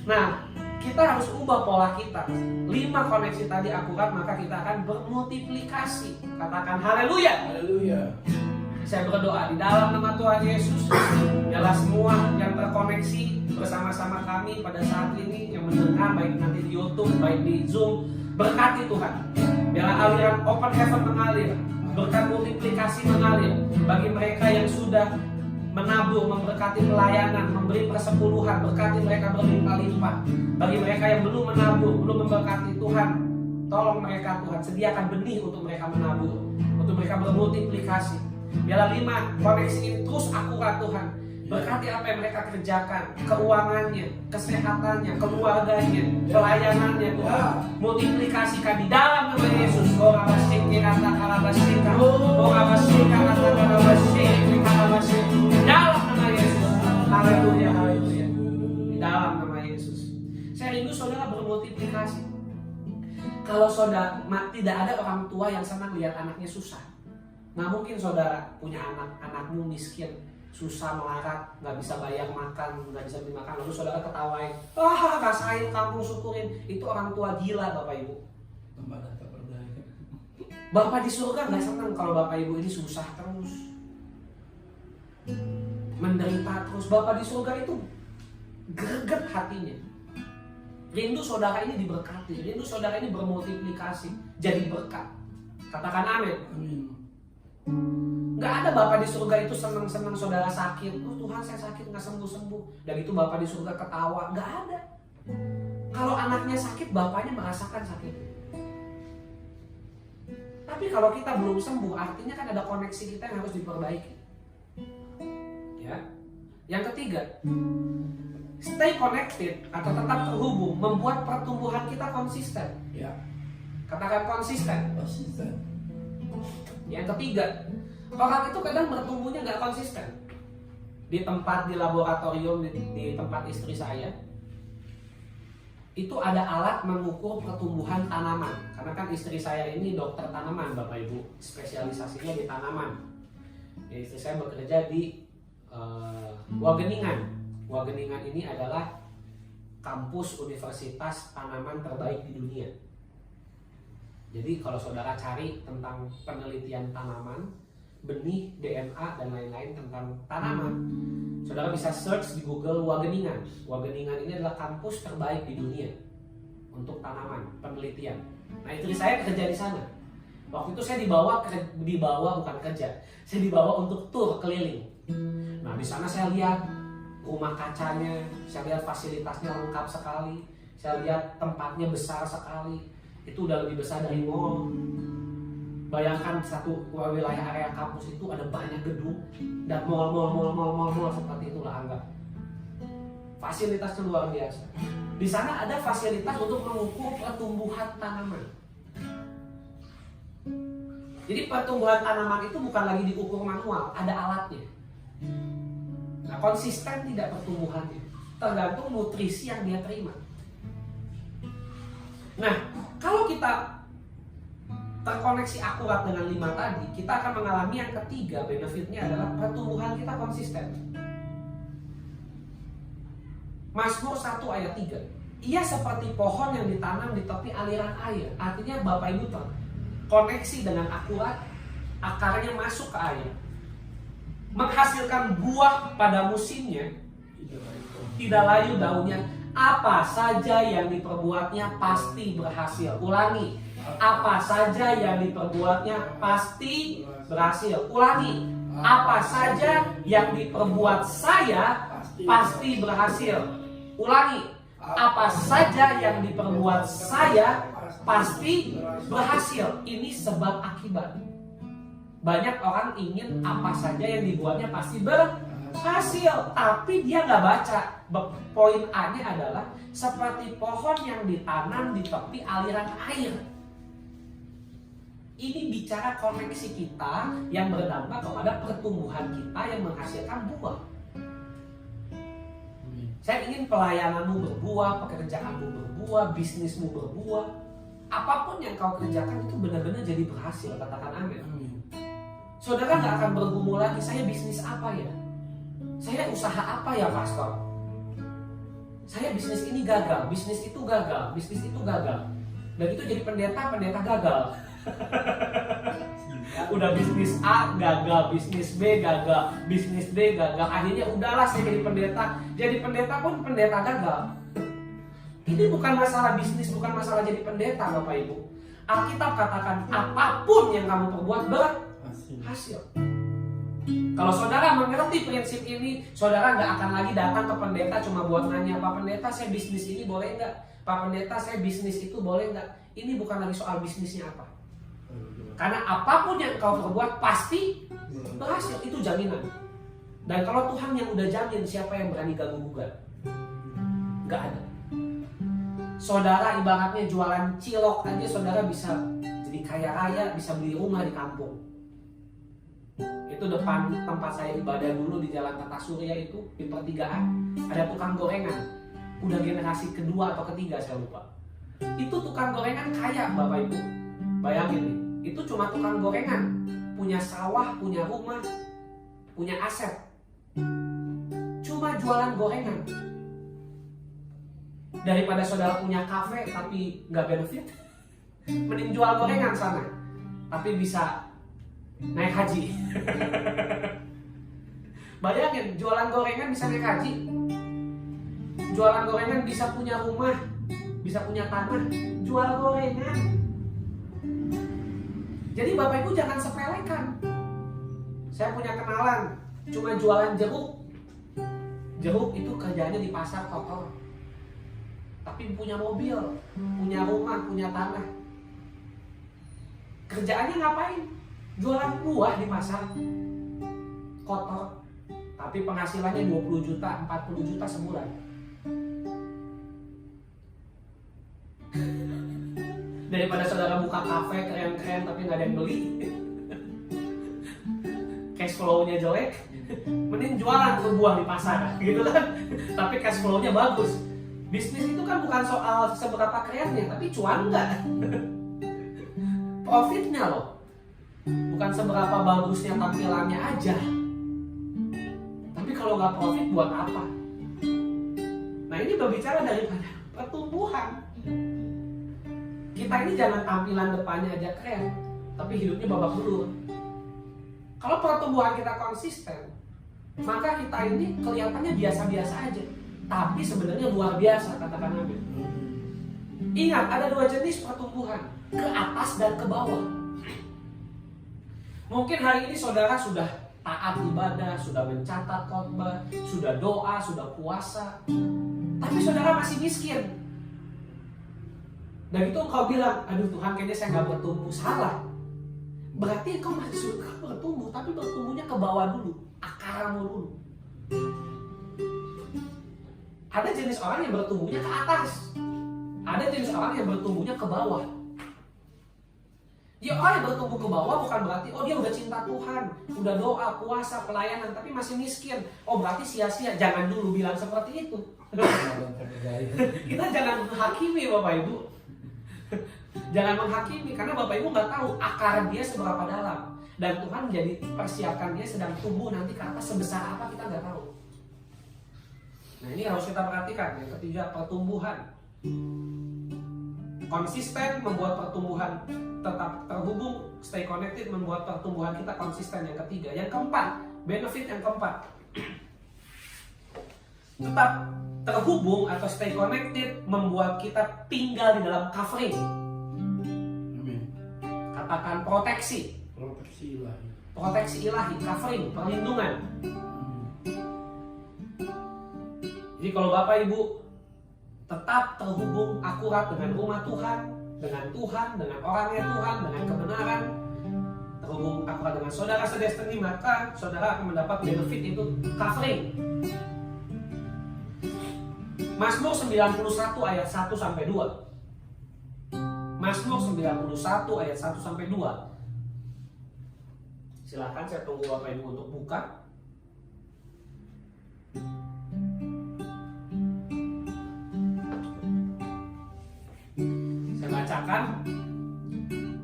Nah, kita harus ubah pola kita. 5 koneksi tadi akurat, maka kita akan bermultiplikasi. Katakan haleluya. Haleluya. Saya berdoa di dalam nama Tuhan Yesus, biarlah semua yang terkoneksi bersama-sama kami pada saat ini, yang mendengar baik nanti di YouTube, baik di Zoom, berkati Tuhan. Biarlah aliran open heaven mengalir, berkat multiplikasi mengalir bagi mereka yang sudah menabur, memberkati pelayanan, memberi persepuluhan, berkati mereka berlimpah-limpah. Bagi mereka yang belum menabur, belum memberkati Tuhan, tolong mereka Tuhan, sediakan benih untuk mereka menabur, untuk mereka bermultiplikasi. Biarlah 5 koneksi ini terus akurat Tuhan. Berkati apa yang mereka kerjakan, keuangannya, kesehatannya, keluarganya, pelayanannya Tuhan. Multiplikasikan di dalam nama Yesus. Dalam nama Yesus. Haleluya, haleluya. Di dalam nama Yesus. Saya rindu saudara bermultiplikasi. Kalau saudara tidak ada orang tua yang senang lihat anaknya susah. Nah, mungkin saudara punya anakmu miskin, susah melarat, nggak bisa bayar makan, nggak bisa beli makan, lalu saudara ketawain, rasain, kamu syukurin. Itu orang tua gila, Bapak Ibu. Tempat data berdaya. Bapak di surga nggak senang kalau Bapak Ibu ini susah terus, menderita terus. Bapak di surga itu greget hatinya. Rindu saudara ini diberkati, rindu saudara ini bermultiplikasi, jadi berkat. Katakan amin. Amin. Nggak ada Bapak di surga itu senang-senang saudara sakit. Oh Tuhan saya sakit nggak sembuh-sembuh. Dan itu Bapak di surga ketawa. Nggak ada. Kalau anaknya sakit, Bapaknya merasakan sakit. Tapi kalau kita belum sembuh, artinya kan ada koneksi kita yang harus diperbaiki. Ya. Yang ketiga, stay connected atau tetap terhubung membuat pertumbuhan kita konsisten. Ya. Katakan konsisten. Konsisten. Yang ketiga, orang itu kadang bertumbuhnya nggak konsisten. Di tempat, di laboratorium, di tempat istri saya, itu ada alat mengukur pertumbuhan tanaman. Karena kan istri saya ini dokter tanaman, Bapak Ibu, spesialisasinya di tanaman. Ya, istri saya bekerja di Wageningen. Wageningen ini adalah kampus universitas tanaman terbaik di dunia. Jadi kalau saudara cari tentang penelitian tanaman, benih, DNA, dan lain-lain tentang tanaman, saudara bisa search di Google Wageningen. Wageningen ini adalah kampus terbaik di dunia untuk tanaman, penelitian. Nah, istri saya kerja di sana. Waktu itu saya dibawa bukan kerja, saya dibawa untuk tur keliling. Nah, di sana saya lihat rumah kacanya, saya lihat fasilitasnya lengkap sekali, saya lihat tempatnya besar sekali. Itu udah lebih besar dari mall. Bayangkan satu wilayah area kampus itu ada banyak gedung dan mall seperti itulah anggap. Fasilitasnya luar biasa. Di sana ada fasilitas untuk mengukur pertumbuhan tanaman. Jadi pertumbuhan tanaman itu bukan lagi diukur manual, ada alatnya. Nah, konsisten tidak pertumbuhannya, tergantung nutrisi yang dia terima. Nah, kalau kita terkoneksi akurat dengan 5 tadi, kita akan mengalami yang ketiga, benefitnya adalah pertumbuhan kita konsisten. Mazmur 1 ayat 3. Ia seperti pohon yang ditanam di tepi aliran air. Artinya Bapak Ibu terkoneksi dengan akurat, akarnya masuk ke air, menghasilkan buah pada musimnya, tidak layu daunnya. Apa saja yang diperbuatnya pasti berhasil. Ulangi, apa saja yang diperbuatnya pasti berhasil. Ulangi, apa saja yang diperbuat saya pasti berhasil. Ulangi, apa saja yang diperbuat saya pasti berhasil. Ini sebab akibat. Banyak orang ingin apa saja yang dibuatnya pasti berhasil, tapi dia nggak baca. Poin A-nya adalah seperti pohon yang ditanam di tepi aliran air. Ini bicara koneksi kita yang berdampak kepada pertumbuhan kita yang menghasilkan buah. Saya ingin pelayananmu berbuah, pekerjaanmu berbuah, bisnismu berbuah. Apapun yang kau kerjakan itu benar-benar jadi berhasil. Katakan amin. Saudara nggak akan bergumul lagi, saya bisnis apa ya? Saya usaha apa ya, pastor? Saya bisnis ini gagal, bisnis itu gagal, bisnis itu gagal. Dan itu jadi pendeta gagal. Udah bisnis A gagal, bisnis B gagal, bisnis D gagal. Akhirnya udahlah saya jadi pendeta. Jadi pendeta pun pendeta gagal. Ini bukan masalah bisnis, bukan masalah jadi pendeta, Bapak Ibu. Alkitab katakan apapun yang kamu perbuat berhasil. Kalau saudara mengerti prinsip ini, saudara nggak akan lagi datang ke pendeta cuma buat nanya, Pak Pendeta saya bisnis ini boleh nggak? Pak Pendeta saya bisnis itu boleh nggak? Ini bukan lagi soal bisnisnya apa. Karena apapun yang kau perbuat pasti berhasil, itu jaminan. Dan kalau Tuhan yang udah jamin, siapa yang berani ganggu gugat? Nggak ada. Saudara ibaratnya jualan cilok aja, saudara bisa jadi kaya raya, bisa beli rumah di kampung. Itu depan tempat saya ibadah dulu di Jalan Kertasurya itu, di pertigaan, ada tukang gorengan. Udah generasi kedua atau ketiga saya lupa. Itu tukang gorengan kaya, Bapak Ibu. Bayangin nih, itu cuma tukang gorengan, punya sawah, punya rumah, punya aset. Cuma jualan gorengan. Daripada saudara punya kafe tapi nggak benefit, mending jual gorengan sana, tapi bisa naik haji. Bayangin, jualan gorengan bisa naik haji, jualan gorengan bisa punya rumah, bisa punya tanah, jual gorengan. Jadi Bapak Ibu jangan sepelekan. Saya punya kenalan, cuma jualan jeruk. Jeruk itu kerjanya di pasar kotor. Tapi punya mobil, punya rumah, punya tanah. Kerjaannya ngapain? Jualan buah di pasar. Kotor. Tapi penghasilannya 20 juta, 40 juta sebulan. Daripada saudara buka kafe keren-keren tapi nggak ada yang beli. Cash flow-nya jelek. Mending jualan tuh buah di pasar, gitu kan? Tapi cash flow-nya bagus. Bisnis itu kan bukan soal seberapa kerennya, tapi cuan nggak? Profitnya loh. Bukan seberapa bagusnya tampilannya aja. Tapi kalau nggak profit buat apa? Nah ini berbicara daripada pertumbuhan. Kita ini jangan tampilan depannya aja keren, tapi hidupnya babak belur. Kalau pertumbuhan kita konsisten, maka kita ini kelihatannya biasa-biasa aja, tapi sebenarnya luar biasa, katakan amin. Ingat, ada dua jenis pertumbuhan, ke atas dan ke bawah. Mungkin hari ini saudara sudah taat ibadah, sudah mencatat khotbah, sudah doa, sudah puasa, tapi saudara masih miskin. Dan itu engkau bilang, aduh Tuhan kayaknya saya nggak bertumbuh. Salah. Berarti engkau masih suka bertumbuh, tapi bertumbuhnya ke bawah dulu, akarmu dulu. Ada jenis orang yang bertumbuhnya ke atas, ada jenis orang yang bertumbuhnya ke bawah. Ya orang yang bertumbuh ke bawah bukan berarti oh dia udah cinta Tuhan, udah doa, puasa, pelayanan, tapi masih miskin. Oh berarti sia-sia. Jangan dulu bilang seperti itu. Kita jangan menghakimi Bapak Ibu. Jangan menghakimi karena Bapak Ibu nggak tahu akar dia seberapa dalam, dan Tuhan jadi persiapkan dia sedang tumbuh nanti ke atas sebesar apa kita nggak tahu. Nah ini harus kita perhatikan. Yang ketiga, pertumbuhan konsisten membuat pertumbuhan tetap terhubung, stay connected membuat pertumbuhan kita konsisten. Yang ketiga, yang keempat, benefit yang keempat, tetap terhubung atau stay connected membuat kita tinggal di dalam covering. Amin. Katakan proteksi. Proteksi ilahi. Proteksi ilahi, covering, perlindungan. Jadi kalau Bapak Ibu tetap terhubung akurat dengan rumah Tuhan, dengan orangnya Tuhan, dengan kebenaran, terhubung akurat dengan saudara sedestiny, maka saudara akan mendapat benefit itu covering. Mazmur 91 ayat 1 sampai 2. Mazmur 91 ayat 1 sampai 2. Silakan saya tunggu Bapak Ibu untuk buka. Saya bacakan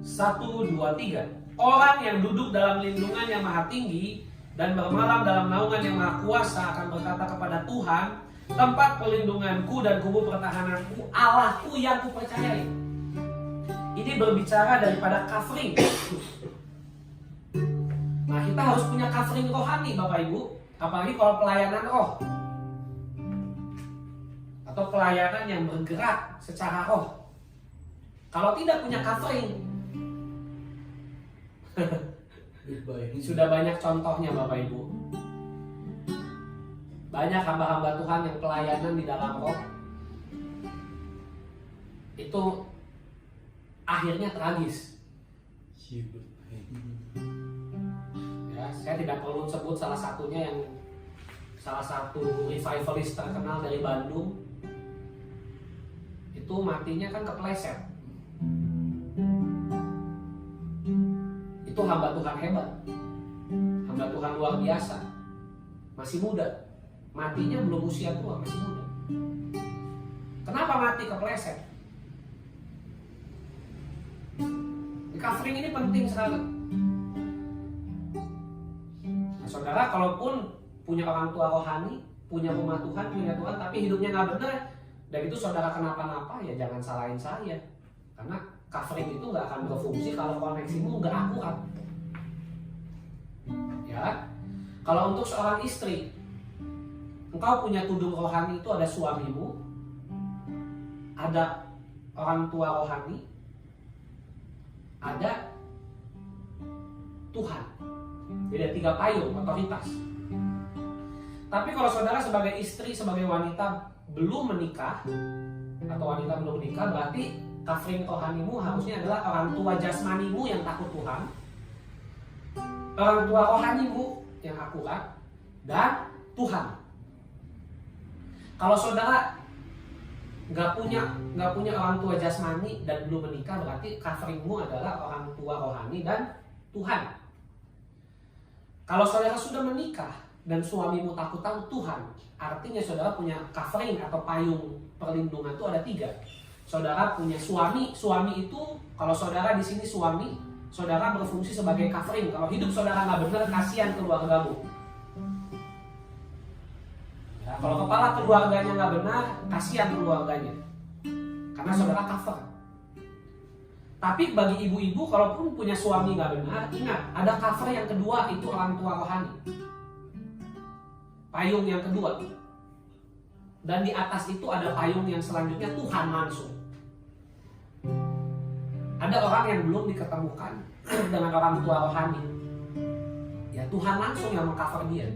1, 2, 3. Orang yang duduk dalam lindungan yang maha tinggi dan bermalam dalam naungan yang maha kuasa akan berkata kepada Tuhan, tempat pelindunganku dan kubu pertahananku, Allahku yang kupercayai. Ini berbicara daripada covering. Nah kita harus punya covering rohani Bapak Ibu, apalagi kalau pelayanan roh atau pelayanan yang bergerak secara roh. Kalau tidak punya covering, sudah banyak contohnya Bapak Ibu. Banyak hamba-hamba Tuhan yang pelayanan di dalam roh itu akhirnya tragis. Ya, saya tidak perlu sebut salah satunya, yang salah satu revivalist terkenal dari Bandung itu matinya kan kepleset. Itu hamba Tuhan hebat, hamba Tuhan luar biasa, masih muda. Matinya belum usia tua, masih muda. Kenapa mati kepleset? Covering ini penting sekali. Nah, saudara, kalaupun punya orang tua rohani, punya rumah Tuhan, punya Tuhan, tapi hidupnya nggak benar, dan itu saudara kenapa-napa, ya jangan salahin saya. Karena covering itu nggak akan berfungsi kalau koneksimu nggak akurat. Ya, kalau untuk seorang istri, engkau punya tudung rohani itu ada suamimu, ada orang tua rohani, ada Tuhan. Jadi ada 3 payung otoritas. Tapi kalau saudara sebagai istri, sebagai wanita belum menikah, atau wanita belum menikah, berarti covering rohanimu harusnya adalah orang tua jasmanimu yang takut Tuhan, orang tua rohanimu yang akurat, dan Tuhan. Kalau saudara nggak punya orang tua jasmani dan belum menikah, berarti coveringmu adalah orang tua rohani dan Tuhan. Kalau saudara sudah menikah dan suamimu takut Tuhan, artinya saudara punya covering atau payung perlindungan itu ada 3. Saudara punya suami itu, kalau saudara di sini suami, saudara berfungsi sebagai covering. Kalau hidup saudara nggak benar, kasihan keluargamu. Ya, kalau kepala keluarganya nggak benar, kasihan keluarganya, karena saudara cover. Tapi bagi ibu-ibu, kalaupun punya suami nggak benar, ingat ada cover yang kedua, itu orang tua rohani. Payung yang kedua. Dan di atas itu ada payung yang selanjutnya, Tuhan langsung. Ada orang yang belum diketemukan dengan orang tua rohani, ya Tuhan langsung yang mengcover dia.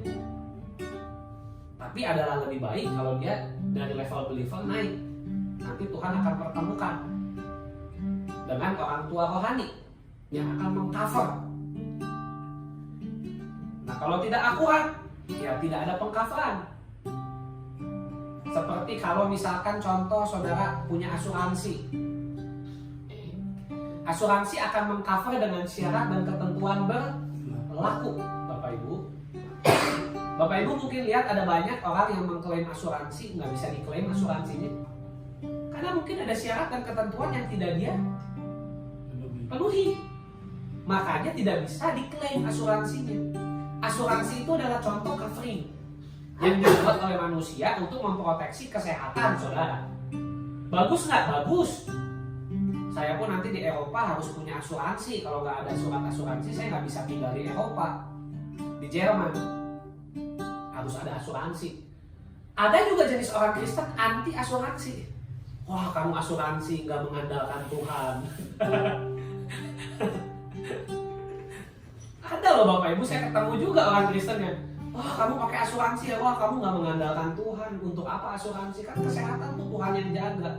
Tapi adalah lebih baik kalau dia dari level believer naik. Nanti Tuhan akan pertemukan dengan orang tua rohani yang akan mengcover. Nah, kalau tidak akurat, ya tidak ada pengcoveran. Seperti kalau misalkan contoh saudara punya asuransi. Asuransi akan mengcover dengan syarat dan ketentuan berlaku, Bapak Ibu. Bapak Ibu mungkin lihat ada banyak orang yang mengklaim asuransi, nggak bisa diklaim asuransinya. Karena mungkin ada syarat dan ketentuan yang tidak dia penuhi. Makanya tidak bisa diklaim asuransinya. Asuransi itu adalah contoh covering yang dibuat oleh manusia untuk memproteksi kesehatan saudara. Bagus nggak? Bagus. Saya pun nanti di Eropa harus punya asuransi. Kalau nggak ada surat asuransi, saya nggak bisa tinggal di Eropa. Di Jerman harus ada asuransi. Ada juga jenis orang Kristen anti asuransi. Wah, kamu asuransi nggak mengandalkan Tuhan. Ada loh Bapak Ibu, saya ketemu juga orang Kristen yang, wah kamu pakai asuransi ya, wah kamu nggak mengandalkan Tuhan. Untuk apa asuransi? Kan kesehatan tuh Tuhan yang jaga.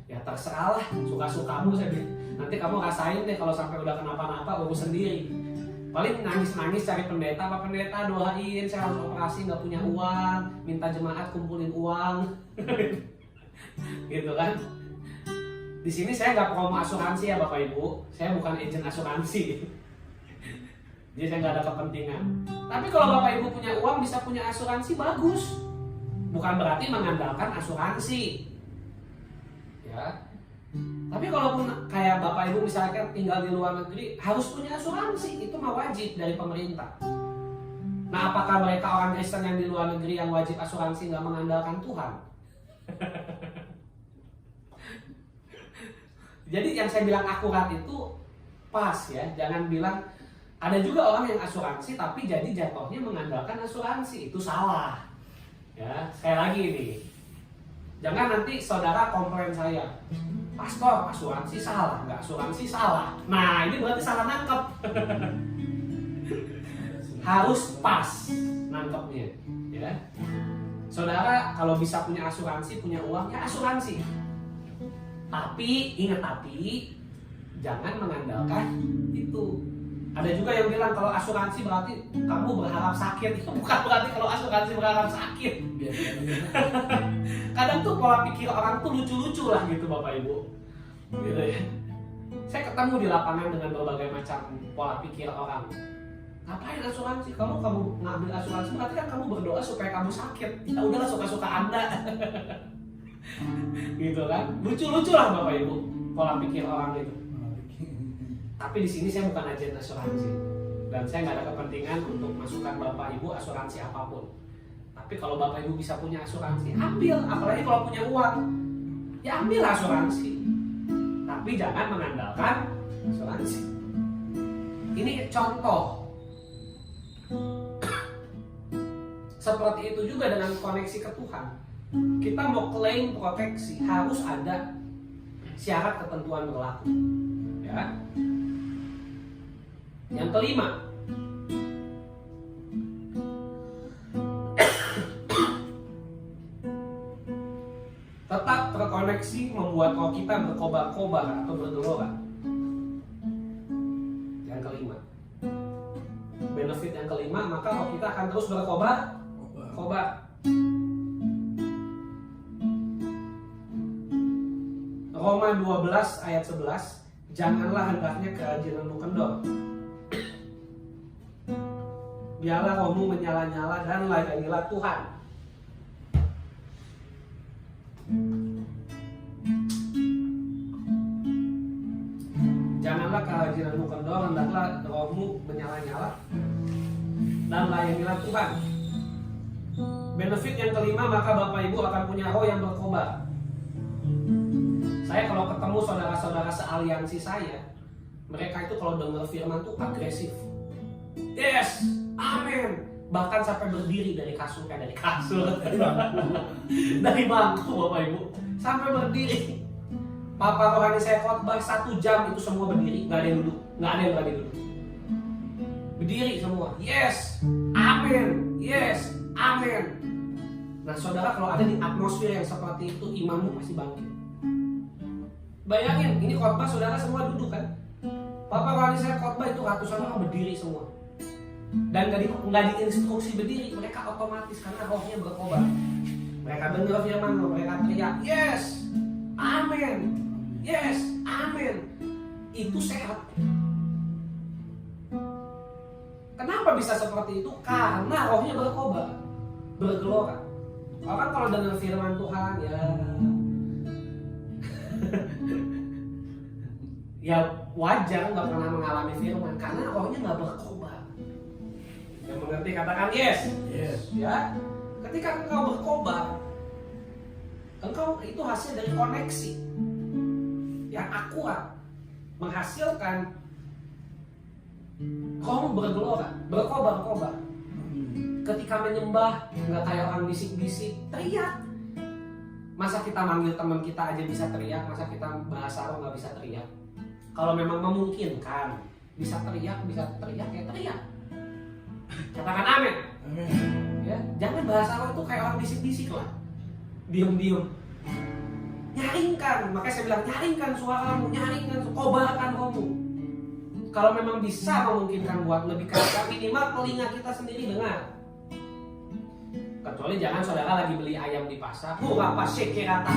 Ya terserah lah, suka-sukamu saya bilang. Nanti kamu rasain deh kalau sampai udah kenapa-napa, urus sendiri. Paling nangis-nangis cari pendeta, Pak pendeta doain saya harus operasi, nggak punya uang, minta jemaat kumpulin uang. Gitu kan. Di sini saya nggak promo asuransi ya Bapak Ibu, saya bukan agen asuransi. Jadi saya nggak ada kepentingan. Tapi kalau Bapak Ibu punya uang bisa punya asuransi, bagus. Bukan berarti mengandalkan asuransi. Ya. Tapi kalaupun kayak Bapak Ibu misalkan tinggal di luar negeri harus punya asuransi, itu mah wajib dari pemerintah. Nah, apakah mereka orang Kristen yang di luar negeri yang wajib asuransi nggak mengandalkan Tuhan? Jadi yang saya bilang akurat itu pas ya, jangan bilang. Ada juga orang yang asuransi tapi jadi jatuhnya mengandalkan asuransi, itu salah. Ya, sekali lagi nih. Jangan nanti saudara komplain saya, pastor asuransi salah, nggak asuransi salah. Nah ini berarti salah nangkep. Harus pas nangkepnya, ya. Saudara kalau bisa punya asuransi, punya uang ya asuransi. Tapi ingat jangan mengandalkan itu. Ada juga yang bilang kalau asuransi berarti kamu berharap sakit. Itu bukan berarti kalau asuransi berharap sakit. Kadang tuh pola pikir orang tuh lucu-lucu lah gitu Bapak Ibu. Gitu ya. Saya ketemu di lapangan dengan berbagai macam pola pikir orang. Ngapain asuransi? Kalau kamu ngambil asuransi berarti kan kamu berdoa supaya kamu sakit. Ya udahlah suka-suka Anda. Gitu kan. Lucu-lucu lah Bapak Ibu pola pikir orang itu. Tapi di sini saya bukan agen asuransi dan saya nggak ada kepentingan untuk masukkan Bapak Ibu asuransi apapun. Tapi kalau Bapak Ibu bisa punya asuransi, ambil. Apalagi kalau punya uang, ya ambil asuransi. Tapi jangan mengandalkan asuransi. Ini contoh. Seperti itu juga dengan koneksi ke Tuhan. Kita mau klaim proteksi harus ada syarat ketentuan berlaku. Ya. Yang kelima, koneksi membuat roh kita berkobar-kobar atau bergelora. Yang kelima, benefit yang kelima, maka roh kita akan terus berkobar-kobar. Roma 12 ayat 11, janganlah hendaknya kerajinanmu kendor. Biarlah rohmu menyala-nyala dan layanilah Tuhan. Janganlah kerajinanmu kendor, hendaklah rohmu menyala-nyala dan layanilah Tuhan. Benefit yang kelima, maka Bapak Ibu akan punya roh yang berkobar. Saya kalau ketemu saudara-saudara sealiansi saya, mereka itu kalau dengar firman tuh agresif. Yes, amin. Bahkan sampai berdiri dari kasur, dari bangku Bapak Ibu, sampai berdiri. Papa rohani saya khotbah 1 jam itu semua berdiri, nggak ada yang duduk, nggak ada yang berani duduk. Berdiri semua. Yes, amin. Yes, amin. Nah saudara, kalau ada di atmosfer yang seperti itu, imanmu pasti bangkit. Bayangin, ini khotbah saudara semua duduk kan? Papa rohani saya khotbah itu ratusan orang berdiri semua. Dan nggak diinstruksi berdiri, mereka otomatis karena rohnya berkobar. Mereka dengar firman, mereka teriak, yes, amin, yes, amin. Itu sehat. Kenapa bisa seperti itu? Karena rohnya berkobar, bergelora. Orang kalau dengar firman Tuhan, ya wajar nggak pernah mengalami firman karena rohnya nggak berkobar. Yang mengerti katakan yes. Yes. Ya, ketika engkau berkobar, engkau itu hasil dari koneksi yang akurat, menghasilkan rohmu bergelora, berkobar-kobar. Ketika menyembah nggak kayak orang bisik-bisik, teriak. Masa kita manggil teman kita aja bisa teriak, masa kita bahasa roh nggak bisa teriak? Kalau memang memungkinkan bisa teriak ya teriak. Katakan amin. Amin. Ya, jangan bahasa roh itu kayak orang bisik-bisik lah. Diam-diam. Nyaringkan, makanya saya bilang nyaringkan suaramu, nyaringkan, kobarkan rohmu. Kalau memang bisa memungkinkan buat lebih keras, minimal telinga kita sendiri dengar. Kecuali jangan saudara lagi beli ayam di pasar, apa syekirata,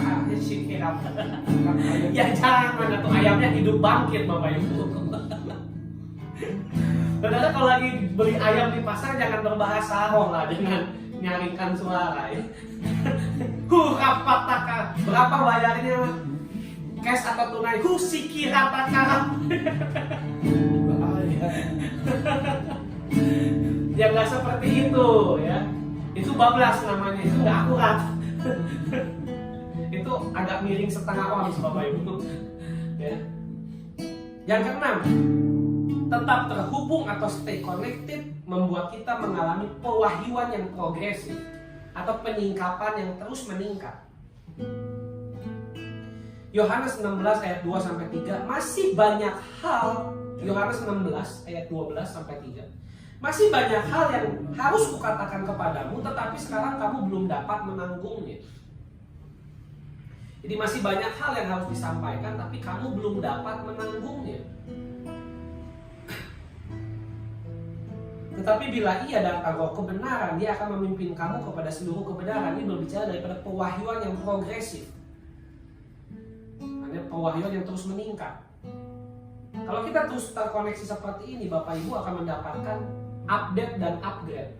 ya jangan, atau ayamnya hidup bangkit Bapak Ibu. Saudara kalau lagi beli ayam di pasar jangan berbahasa roh lah, dengan nyaringkan suara ya. Rapataka, berapa bayarnya? Cash atau tunai? Sikirataka. Ya nggak seperti itu ya. Itu bablas namanya, itu nggak akurat. Itu agak miring setengah ons Bapak Ibu ya. Yang keenam, tetap terhubung atau stay connected membuat kita mengalami pewahyuan yang progresif atau peningkapan yang terus meningkat. Yohanes 16 ayat 2 sampai 3, masih banyak hal. Yohanes 16 ayat 12 sampai 3. Masih banyak hal yang harus kukatakan kepadamu, tetapi sekarang kamu belum dapat menanggungnya. Jadi masih banyak hal yang harus disampaikan, tapi kamu belum dapat menanggungnya. Tetapi bila ia datang roh kebenaran, dia akan memimpin kamu kepada seluruh kebenaran. Ini berbicara daripada pewahyuan yang progresif. Hanya pewahyuan yang terus meningkat. Kalau kita terus terkoneksi seperti ini, Bapak Ibu akan mendapatkan update dan upgrade.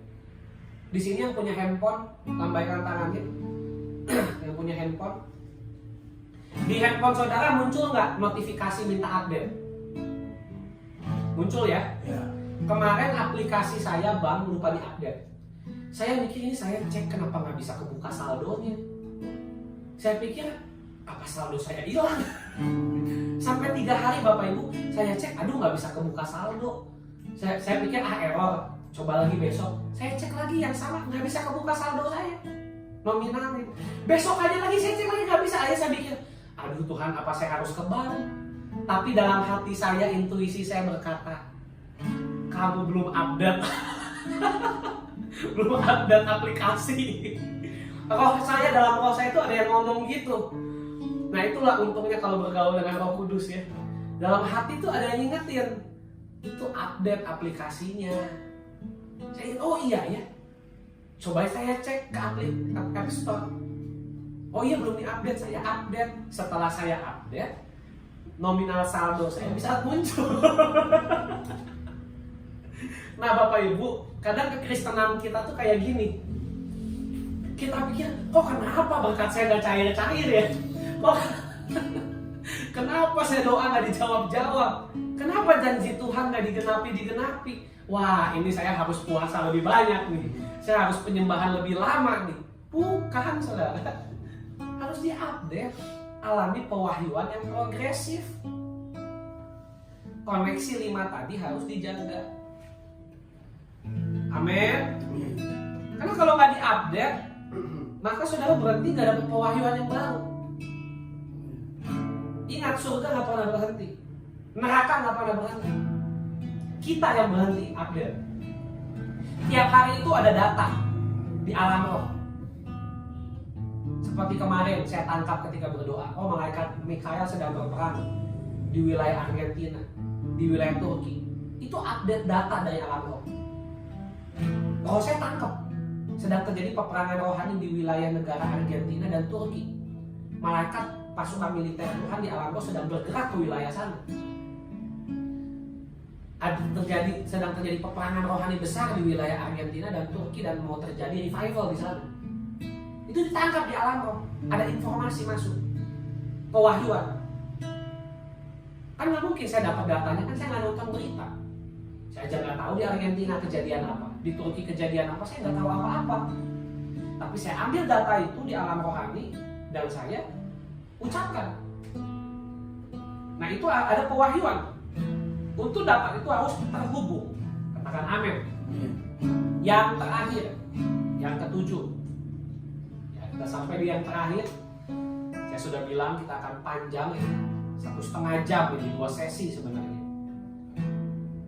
Di sini yang punya handphone, lambaikan tangannya. Yang punya handphone. Di handphone saudara muncul nggak notifikasi minta update? Muncul ya? Ya. Kemarin aplikasi saya bank lupa diupdate. Saya mikir ini saya cek kenapa nggak bisa kebuka saldonya. Saya pikir apa saldo saya hilang? Sampai 3 hari Bapak Ibu saya cek, aduh nggak bisa kebuka saldo. Saya pikir error, coba lagi besok. Saya cek lagi yang sama, nggak bisa kebuka saldo saya nominalnya. Besok aja lagi saya cek lagi nggak bisa. Saya pikir, aduh Tuhan apa saya harus ke bank? Tapi dalam hati saya, intuisi saya berkata, kamu belum update. Belum update aplikasi. Dalam roh saya itu ada yang ngomong gitu. Nah itulah untungnya kalau bergaul dengan Roh Kudus ya. Dalam hati tuh ada yang ngingetin. Itu update aplikasinya. Saya ingat, oh iya ya. Coba saya cek ke App Store. Oh iya belum diupdate, saya update. Setelah saya update, nominal saldo saya bisa muncul. Nah Bapak Ibu, kadang kekristenan kita tuh kayak gini. Kita pikir, kok kenapa berkat saya gak cair-cair ya? Kok kenapa saya doa gak dijawab-jawab? Kenapa janji Tuhan gak digenapi? Wah ini saya harus puasa lebih banyak nih. Saya harus penyembahan lebih lama nih. Bukan saudara. Harus diupdate. Alami pewahyuan yang progresif. Koneksi 5 tadi harus dijaga. Amin. Karena kalau nggak diupdate, maka saudara berhenti nggak dapat pewahyuan yang baru. Ingat, surga nggak pernah berhenti, neraka nggak pernah berhenti. Kita yang berhenti update. Tiap hari itu ada data di alam roh. Seperti kemarin saya tangkap ketika berdoa, oh malaikat Mikael sedang berperang di wilayah Argentina, di wilayah Turki. Itu update data dari alam roh. Kalau saya tangkap sedang terjadi peperangan rohani di wilayah negara Argentina dan Turki. Malaikat pasukan militer Tuhan di alam roh sedang bergerak ke wilayah sana. Sedang terjadi peperangan rohani besar di wilayah Argentina dan Turki dan mau terjadi revival di sana. Itu ditangkap di alam roh. Ada informasi masuk, pewahyuan. Kan nggak mungkin saya dapat datanya, kan saya nggak nonton berita. Saya aja nggak tahu di Argentina kejadian apa, di Turki kejadian apa, saya nggak tahu apa-apa. Tapi saya ambil data itu di alam rohani dan saya ucapkan. Nah itu ada pewahyuan. Untuk dapat itu harus terhubung. Katakan amin. Yang terakhir, yang ketujuh. Ya, kita sampai di yang terakhir. Saya sudah bilang kita akan panjang ya, 1,5 jam ini, 2 sesi sebenarnya.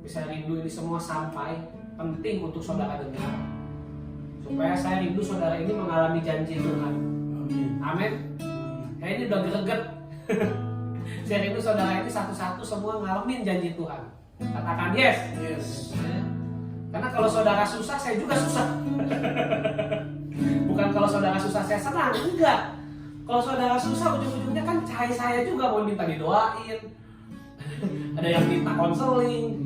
Saya rindu ini semua sampai penting untuk saudara dengar, supaya saya rindu saudara ini mengalami janji Tuhan. Amin. Saya ini udah greget. Saya rindu saudara ini satu-satu semua ngalamin janji Tuhan. Katakan yes. Yes. Karena kalau saudara susah, saya juga susah. Bukan kalau saudara susah saya senang, enggak. Kalau saudara susah, ujung-ujungnya kan saya juga mau minta didoain. Ada yang minta konseling,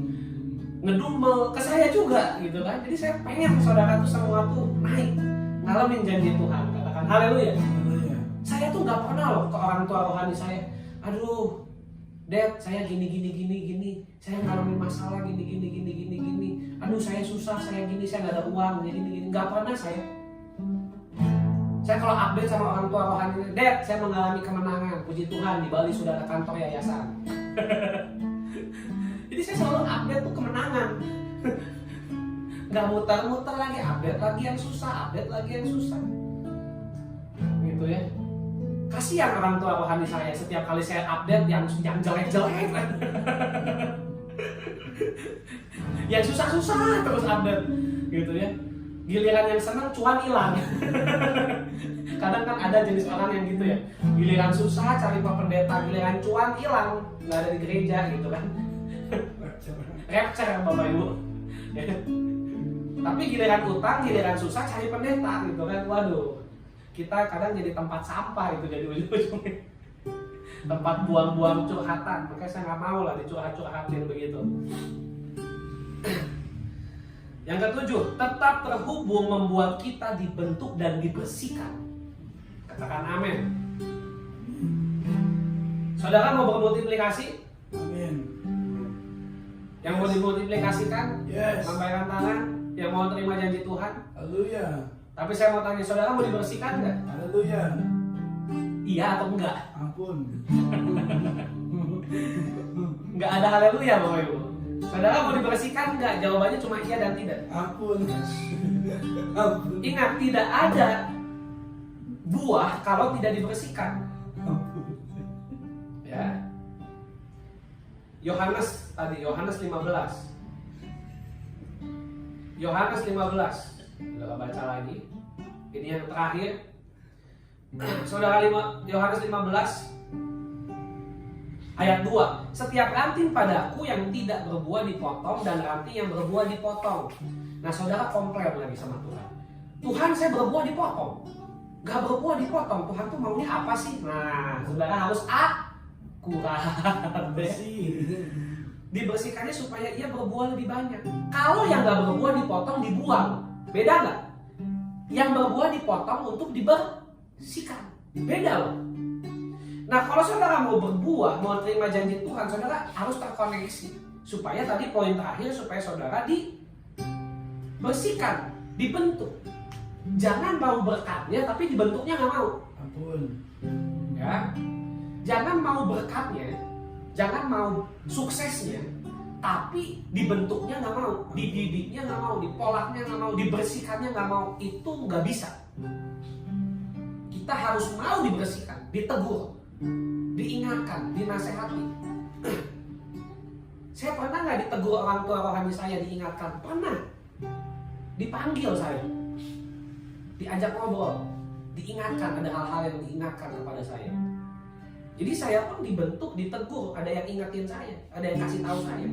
ngedumel ke saya juga gitu kan. Jadi saya pengen saudara tuh semua tuh naik, ngalamin janji Tuhan. Katakan haleluya. Saya tuh nggak pernah loh ke orang tua rohani saya, aduh Dad saya gini. Saya ngalamin masalah gini. Aduh saya susah, saya gini, saya nggak ada uang gini. Nggak pernah saya. Saya kalau update sama orang tua rohani, Dad saya mengalami kemenangan, puji Tuhan di Bali sudah ada kantor yayasan. Jadi saya selalu update tuh kemenangan. Nggak muter-muter lagi, update lagi yang susah. Gitu ya. Kasihan orang tua rohani saya, setiap kali saya update yang jelek-jelek. Yang susah-susah terus update. Gitu ya. Giliran yang senang cuan hilang. Kadang kan ada jenis orang yang gitu ya. Giliran susah cari pak pendeta, giliran cuan hilang, nggak ada di gereja gitu kan. Rapture Bapak Ibu. Tapi giliran utang, giliran susah cari pendeta gitu kan. Waduh. Kita kadang jadi tempat sampah itu jadi ujung-ujungnya. Tempat buang-buang curhatan. Makanya saya nggak mau lah dicurhat-curhatin begitu. Yang ketujuh, tetap terhubung membuat kita dibentuk dan dibersihkan. Katakan amin. Saudara mau bermultiplikasi? Amin. Yang mau dimultiplikasikan? Yes. Lambaikan tangan. Yang mau terima janji Tuhan? Haleluya. Tapi saya mau tanya, saudara mau dibersihkan nggak? Haleluya. Iya atau enggak? Ampun. Nggak ada haleluya Bapak Ibu. Saudara mau dibersihkan nggak? Jawabannya cuma iya dan tidak. Ampun. Ingat, tidak ada buah kalau tidak dibersihkan. Ya. Yohanes 15. Yohanes 15. Kita baca lagi. Ini yang terakhir. Saudara Yohanes 15 Ayat 2, setiap ranting padaku yang tidak berbuah dipotong dan ranting yang berbuah dipotong. Nah saudara komplain lagi sama Tuhan. Tuhan, saya berbuah dipotong. Gak berbuah dipotong, Tuhan tuh maunya apa sih? Nah saudara harus akurat. Bersih. Dibersihkannya supaya ia berbuah lebih banyak. Kalau yang gak berbuah dipotong dibuang, beda gak? Yang berbuah dipotong untuk dibersihkan, beda loh. Nah kalau saudara mau berbuah, mau terima janji Tuhan, saudara harus terkoneksi. Supaya tadi poin terakhir, supaya saudara dibersihkan, dibentuk. Jangan mau berkatnya tapi dibentuknya gak mau. Ampun. Ya, jangan mau berkatnya, jangan mau suksesnya, tapi dibentuknya nggak mau, dididiknya nggak mau, dipolaknya nggak mau, dibersihkannya nggak mau. Itu nggak bisa. Kita harus mau dibersihkan, ditegur, diingatkan, dinasehati. Saya pernah nggak ditegur orang tua rohani saya, diingatkan? Pernah. Dipanggil saya, diajak ngobrol, diingatkan, ada hal-hal yang diingatkan kepada saya. Jadi saya pun dibentuk, ditegur, ada yang ingetin saya, ada yang kasih tahu saya.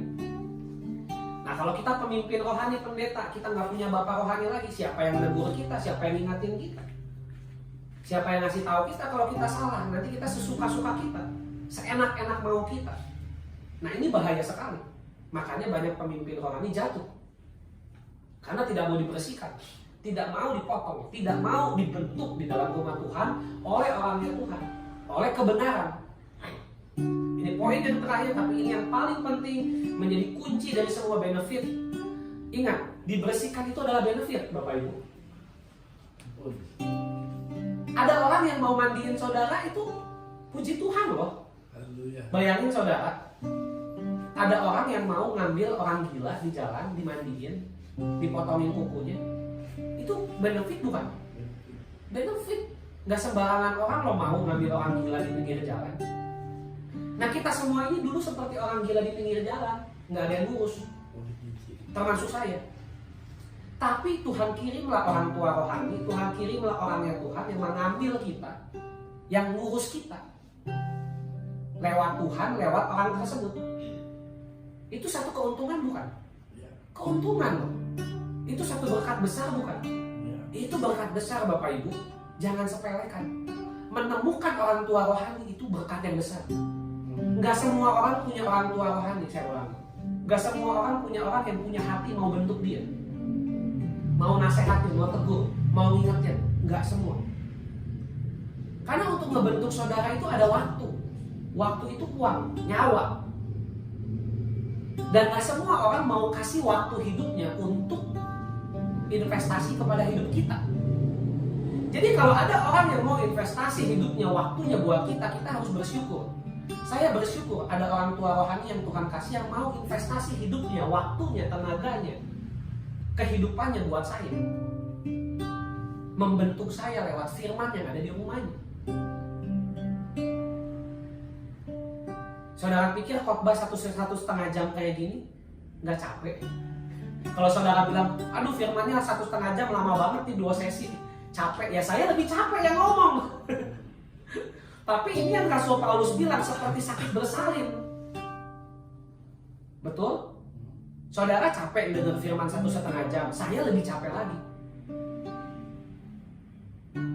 Nah kalau kita pemimpin rohani, pendeta, kita nggak punya bapak rohani lagi, siapa yang menegur kita, siapa yang ingetin kita, siapa yang ngasih tahu kita kalau kita salah? Nanti kita sesuka-suka kita, seenak-enak mau kita. Nah ini bahaya sekali. Makanya banyak pemimpin rohani jatuh karena tidak mau dibersihkan, tidak mau dipotong, tidak mau dibentuk di dalam rumah Tuhan oleh orangnya Tuhan, oleh kebenaran. Ini poin yang terakhir, tapi ini yang paling penting, menjadi kunci dari semua benefit. Ingat, dibersihkan itu adalah benefit, Bapak Ibu. Ampun. Ada orang yang mau mandiin saudara, itu puji Tuhan loh. Haleluya. Bayangin saudara, ada orang yang mau ngambil orang gila di jalan, dimandiin, dipotongin kukunya. Itu benefit bukan? Benefit. Gak sembarangan orang lo mau ngambil orang gila di pinggir jalan. Nah kita semua ini dulu seperti orang gila di pinggir jalan, gak ada yang ngurus, termasuk saya. Tapi Tuhan kirimlah orang tua rohani, Tuhan kirimlah orangnya Tuhan yang mengambil kita, yang ngurus kita. Lewat Tuhan, lewat orang tersebut. Itu satu keuntungan bukan? Keuntungan loh. Itu satu berkat besar bukan? Itu berkat besar Bapak Ibu. Jangan sepelekan. Menemukan orang tua rohani itu berkat yang besar. Gak semua orang punya orang tua rohani, saya ulang. Gak semua orang punya orang yang punya hati mau bentuk dia, mau nasehatin, mau tegur, mau ngingetin. Gak semua. Karena untuk ngebentuk saudara itu ada waktu. Waktu itu uang, nyawa. Dan gak semua orang mau kasih waktu hidupnya untuk investasi kepada hidup kita. Jadi kalau ada orang yang mau investasi hidupnya, waktunya buat kita, kita harus bersyukur. Saya bersyukur ada orang tua rohani yang Tuhan kasih yang mau investasi hidupnya, waktunya, tenaganya, kehidupannya buat saya. Membentuk saya lewat firman yang ada di rumahnya. Saudara pikir khotbah 1,5 jam kayak gini nggak capek? Kalau saudara bilang, aduh firmannya 1,5 jam lama banget nih 2 sesi, capek. Ya saya lebih capek yang ngomong. Tapi ini yang Rasul Paulus bilang seperti sakit bersalin. Betul? Saudara capek dengar firman 1,5 jam, saya lebih capek lagi.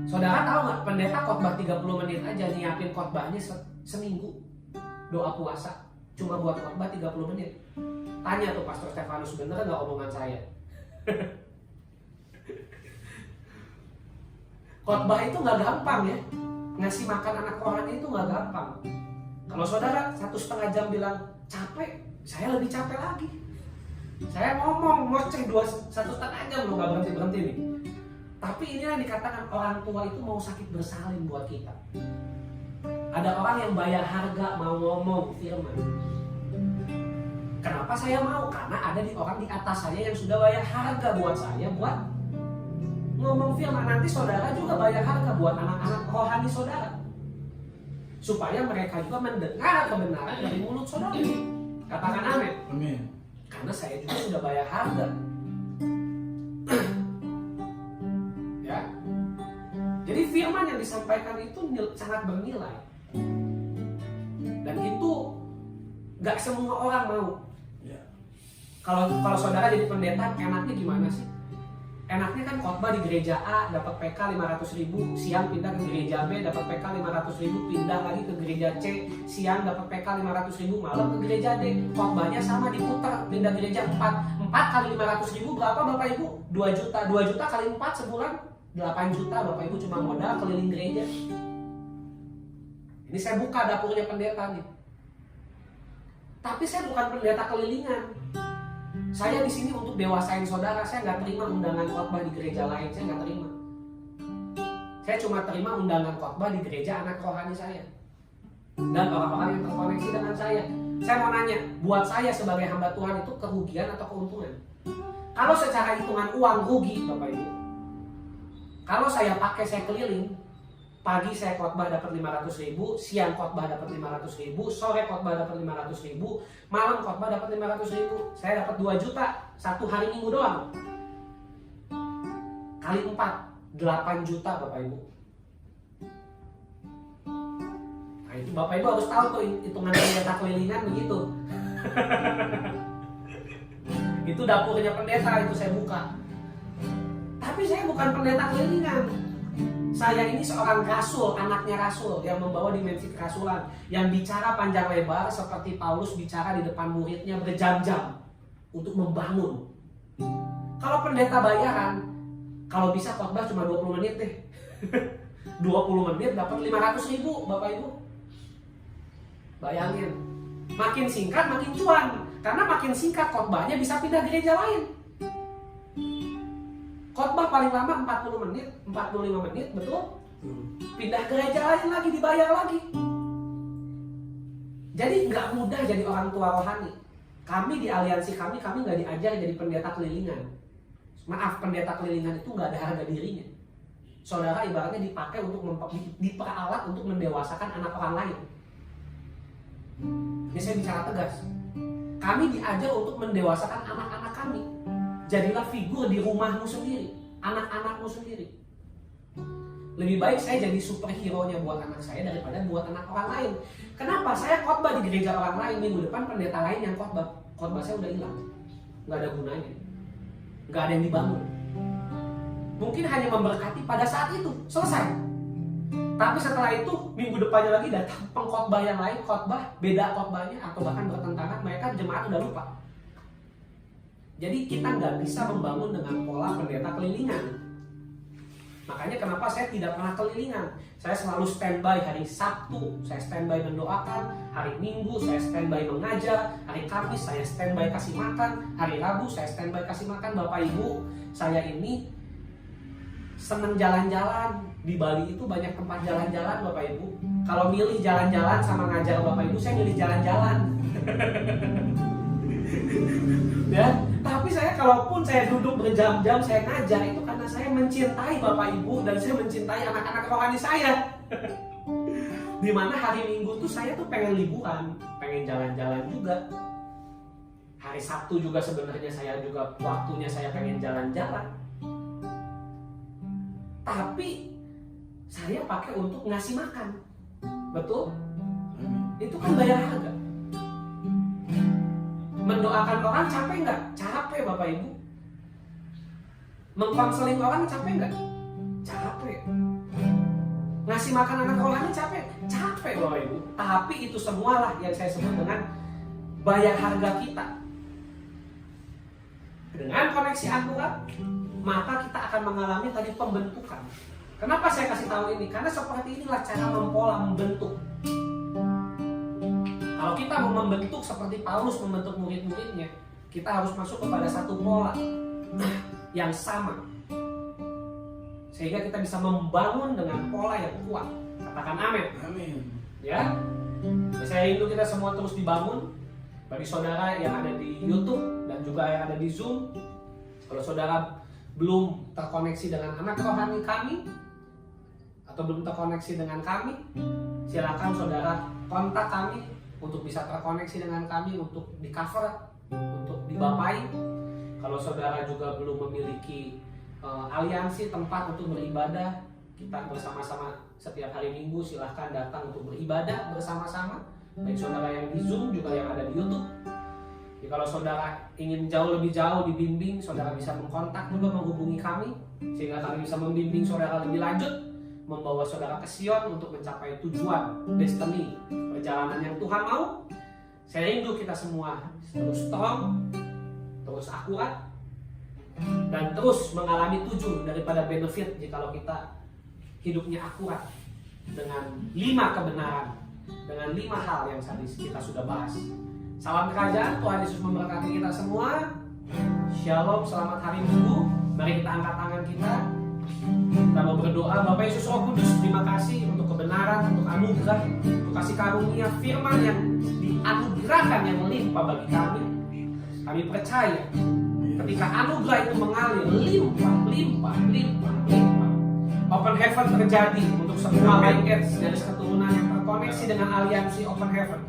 Saudara tahu nggak, pendeta khotbah 30 menit aja, nyiapin khotbahnya seminggu. Doa puasa cuma buat khotbah 30 menit. Tanya tuh Pastor Stefanus, bener nggak omongan saya? Khotbah itu nggak gampang ya. Ngasih makan anak rohani itu nggak gampang. Kalau saudara 1,5 jam bilang capek, saya lebih capek lagi. Saya ngomong ngoceh 1,5 jam loh, nggak berhenti nih. Tapi ini yang dikatakan orang tua itu mau sakit bersalin buat kita. Ada orang yang bayar harga mau ngomong firman. Kenapa saya mau? Karena ada orang di atas saya yang sudah bayar harga buat saya buat ngomong firman. Nanti saudara juga bayar harga buat anak-anak rohani saudara, supaya mereka juga mendengar kebenaran dari mulut saudara. Katakan amin. Amin. Karena saya juga sudah bayar harga. Ya. Jadi firman yang disampaikan itu sangat bernilai. Dan itu Nggak semua orang mau. Ya. Kalau saudara jadi pendeta, enaknya gimana sih? Enaknya kan khotbah di gereja A dapat PK 500.000, siang pindah ke gereja B dapat PK 500.000, pindah lagi ke gereja C, siang dapat PK 500.000, malam ke gereja D. Khotbahnya sama diputar, pindah gereja 4 kali 500.000 berapa Bapak Ibu? 2 juta. 2 juta kali 4 sebulan 8 juta. Bapak Ibu cuma modal keliling gereja. Ini saya buka dapurnya pendeta nih. Tapi saya bukan pendeta kelilingan. Saya di sini untuk dewasain saudara. Saya nggak terima undangan khotbah di gereja lain. Saya nggak terima. Saya cuma terima undangan khotbah di gereja anak rohani saya dan orang-orang yang terkoneksi dengan saya. Saya mau nanya, buat saya sebagai hamba Tuhan itu kerugian atau keuntungan? Kalau secara hitungan uang rugi, Bapak Ibu. Kalau saya pakai, saya keliling, pagi saya khotbah dapat 500.000, siang khotbah dapat 500.000, sore khotbah dapat 500.000, malam khotbah dapat 500.000. Saya dapat 2 juta satu hari Minggu doang. Kali 4, 8 juta Bapak Ibu. Nah itu Bapak Ibu harus tahu tuh hitungan pendeta kelilingan begitu. Itu dapurnya pendeta, itu saya buka. Tapi saya bukan pendeta kelilingan. Saya ini seorang rasul, anaknya rasul yang membawa dimensi kerasulan, yang bicara panjang lebar seperti Paulus bicara di depan muridnya berjam-jam untuk membangun. Kalau pendeta bayaran, kalau bisa khotbah cuma 20 menit deh. 20 menit dapat 500.000 Bapak Ibu. Bayangin, makin singkat makin cuan, karena makin singkat khotbahnya bisa pindah gereja lain. Khotbah paling lama 40 menit, 45 menit, betul? Pindah gereja lain lagi, dibayar lagi. Jadi nggak mudah jadi orang tua rohani. Kami di aliansi kami nggak diajar jadi pendeta kelilingan. Maaf, pendeta kelilingan itu nggak ada harga dirinya. Saudara ibaratnya dipakai untuk diperalat untuk mendewasakan anak orang lain. Ini saya bicara tegas. Kami diajar untuk mendewasakan anak-anak kami. Jadilah figur di rumahmu sendiri, anak-anakmu sendiri. Lebih baik saya jadi superhero-nya buat anak saya daripada buat anak orang lain. Kenapa? Saya khotbah di gereja orang lain, minggu depan pendeta lain yang khotbah. Khotbah saya udah hilang, nggak ada gunanya, nggak ada yang dibangun. Mungkin hanya memberkati pada saat itu, selesai. Tapi setelah itu minggu depannya lagi datang pengkhotbah yang lain, khotbah beda khotbahnya atau bahkan bertentangan, mereka jemaat udah lupa. Jadi kita nggak bisa membangun dengan pola pendeta kelilingan. Makanya kenapa saya tidak pernah kelilingan. Saya selalu standby hari Sabtu, saya standby mendoakan. Hari Minggu saya standby mengajar. Hari Kamis saya standby kasih makan. Hari Rabu saya standby kasih makan. Bapak Ibu, saya ini seneng jalan-jalan. Di Bali itu banyak tempat jalan-jalan Bapak Ibu. Kalau milih jalan-jalan sama ngajar Bapak Ibu, saya milih jalan-jalan. Ya, tapi saya kalaupun saya duduk berjam-jam saya ngajar itu karena saya mencintai Bapak Ibu dan saya mencintai anak-anak rohani saya. Dimana hari Minggu tuh saya tuh pengen liburan, pengen jalan-jalan juga. Hari Sabtu juga sebenarnya saya juga waktunya saya pengen jalan-jalan. Tapi saya pakai untuk ngasih makan, betul? Itu kan bayar harga. Mendoakan orang capek nggak? Capek Bapak Ibu. Mengkonseling orang capek nggak? Capek. Ngasih makan anak rohani capek? Capek Bapak Ibu. Tapi itu semualah yang saya sebut dengan bayar harga kita. Dengan koneksi akurat, maka kita akan mengalami tadi pembentukan. Kenapa saya kasih tahu ini? Karena seperti inilah cara mempola membentuk. Kalau kita mau membentuk seperti Paulus membentuk murid-muridnya, kita harus masuk kepada satu pola yang sama. Sehingga kita bisa membangun dengan pola yang kuat. Katakan amin. Amin. Ya. Saya rindu kita semua terus dibangun. Bagi saudara yang ada di YouTube dan juga yang ada di Zoom, kalau saudara belum terkoneksi dengan anak rohani kami atau belum terkoneksi dengan kami, silakan saudara kontak kami untuk bisa terkoneksi dengan kami, untuk di cover, untuk dibapai. Kalau saudara juga belum memiliki aliansi tempat untuk beribadah, kita bersama-sama setiap hari Minggu silahkan datang untuk beribadah bersama-sama. baik saudara yang di Zoom juga yang ada di YouTube. Jadi kalau saudara ingin lebih jauh dibimbing, saudara bisa mengkontak juga, menghubungi kami sehingga kami bisa membimbing saudara lebih lanjut, membawa saudara ke Sion untuk mencapai tujuan, destiny, perjalanan yang Tuhan mau. Saya rindu kita semua terus strong, terus akurat, dan terus mengalami daripada benefit jikalau kita hidupnya akurat dengan 5 kebenaran, dengan 5 hal yang tadi kita sudah bahas. Salam kerajaan, Tuhan Yesus memberkati kita semua. Shalom, selamat hari Minggu. Mari kita angkat tangan kita. Kita mau berdoa. Bapak Yesus Roh Kudus, terima kasih untuk kebenaran, untuk anugerah, untuk kasih karunia firman yang dianugerahkan yang melimpah bagi kami. Kami percaya ketika anugerah itu mengalir limpah. Open heaven terjadi untuk semua Light dari keturunan yang terkoneksi dengan aliansi Open Heaven,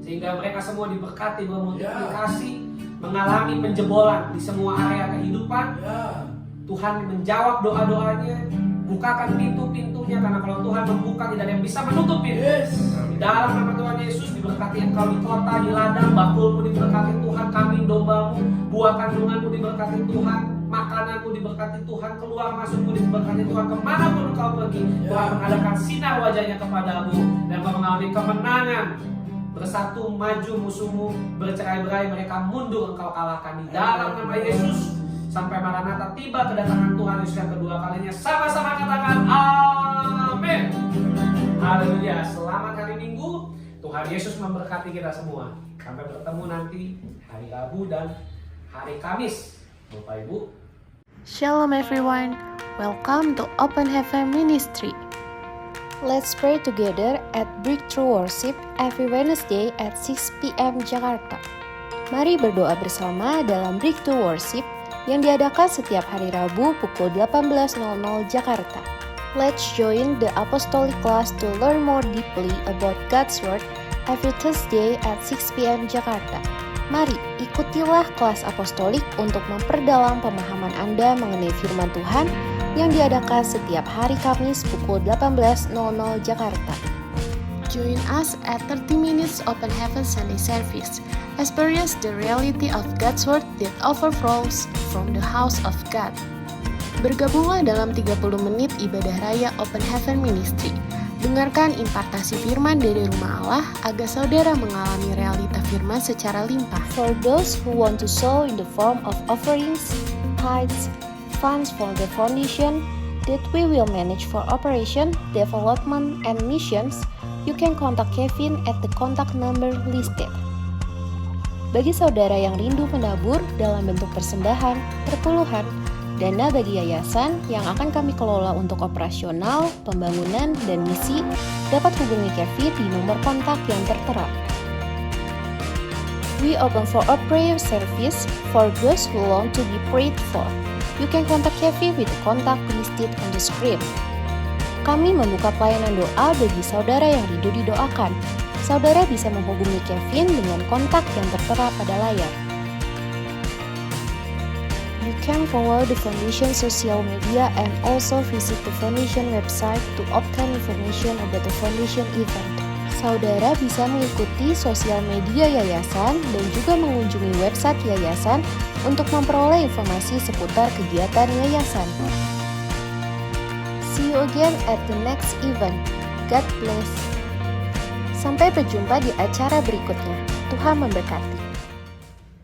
sehingga mereka semua diberkati, bermultiplikasi, mengalami penjebolan di semua area kehidupan. Tuhan menjawab doa-doanya, bukakan pintu-pintunya, karena kalau Tuhan membuka tidak ada yang bisa menutup pintu. Di dalam nama Tuhan Yesus, diberkati engkau di kota, di ladang, bakulmu diberkati Tuhan, kambing dombamu, buah kandunganmu diberkati Tuhan, makananmu diberkati Tuhan, keluar masukmu diberkati Tuhan, kemanapun engkau pergi, Tuhan mengadakan sinar wajahnya kepadamu, dan engkau mengalami kemenangan. Bersatu maju musuhmu, bercerai-berai mereka mundur, engkau kalahkan di dalam nama Yesus. Sampai Maranatha tiba kedatangan Tuhan Yesus yang kedua kalinya. Sama-sama katakan amin. Haleluya. Selamat hari Minggu. Tuhan Yesus memberkati kita semua. Sampai bertemu nanti hari Rabu dan hari Kamis. Bapak Ibu. Shalom everyone. Welcome to Open Heaven Ministry. Let's pray together at Breakthrough Worship every Wednesday at 6 p.m. Jakarta. Mari berdoa bersama dalam Breakthrough Worship yang diadakan setiap hari Rabu pukul 18.00 Jakarta. Let's join the Apostolic class to learn more deeply about God's Word every Thursday at 6 p.m. Jakarta. Mari ikutilah kelas apostolik untuk memperdalam pemahaman Anda mengenai firman Tuhan yang diadakan setiap hari Kamis pukul 18.00 Jakarta. Join us at 30 Minutes Open Heaven Sunday Service. Experience the reality of God's Word that overflows from the house of God. Bergabunglah dalam 30 menit ibadah raya Open Heaven Ministry. Dengarkan impartasi firman dari rumah Allah agar saudara mengalami realita firman secara limpah. For those who want to sow in the form of offerings, tithes, funds for the foundation that we will manage for operation, development, and missions, you can contact Kevin at the contact number listed. Bagi saudara yang rindu menabur dalam bentuk persembahan, perpuluhan, dana bagi yayasan yang akan kami kelola untuk operasional, pembangunan, dan misi, dapat hubungi Kevin di nomor kontak yang tertera. We open for a prayer service for those who want to be prayed for. You can contact Kevin with the contact listed on the screen. Kami membuka pelayanan doa bagi saudara yang rindu didoakan. Saudara bisa menghubungi Kevin dengan kontak yang tertera pada layar. You can follow the Foundation social media and also visit the Foundation website to obtain information about the Foundation event. Saudara bisa mengikuti sosial media yayasan dan juga mengunjungi website yayasan untuk memperoleh informasi seputar kegiatan yayasan. See you again at the next event. God bless. Sampai berjumpa di acara berikutnya. Tuhan memberkati.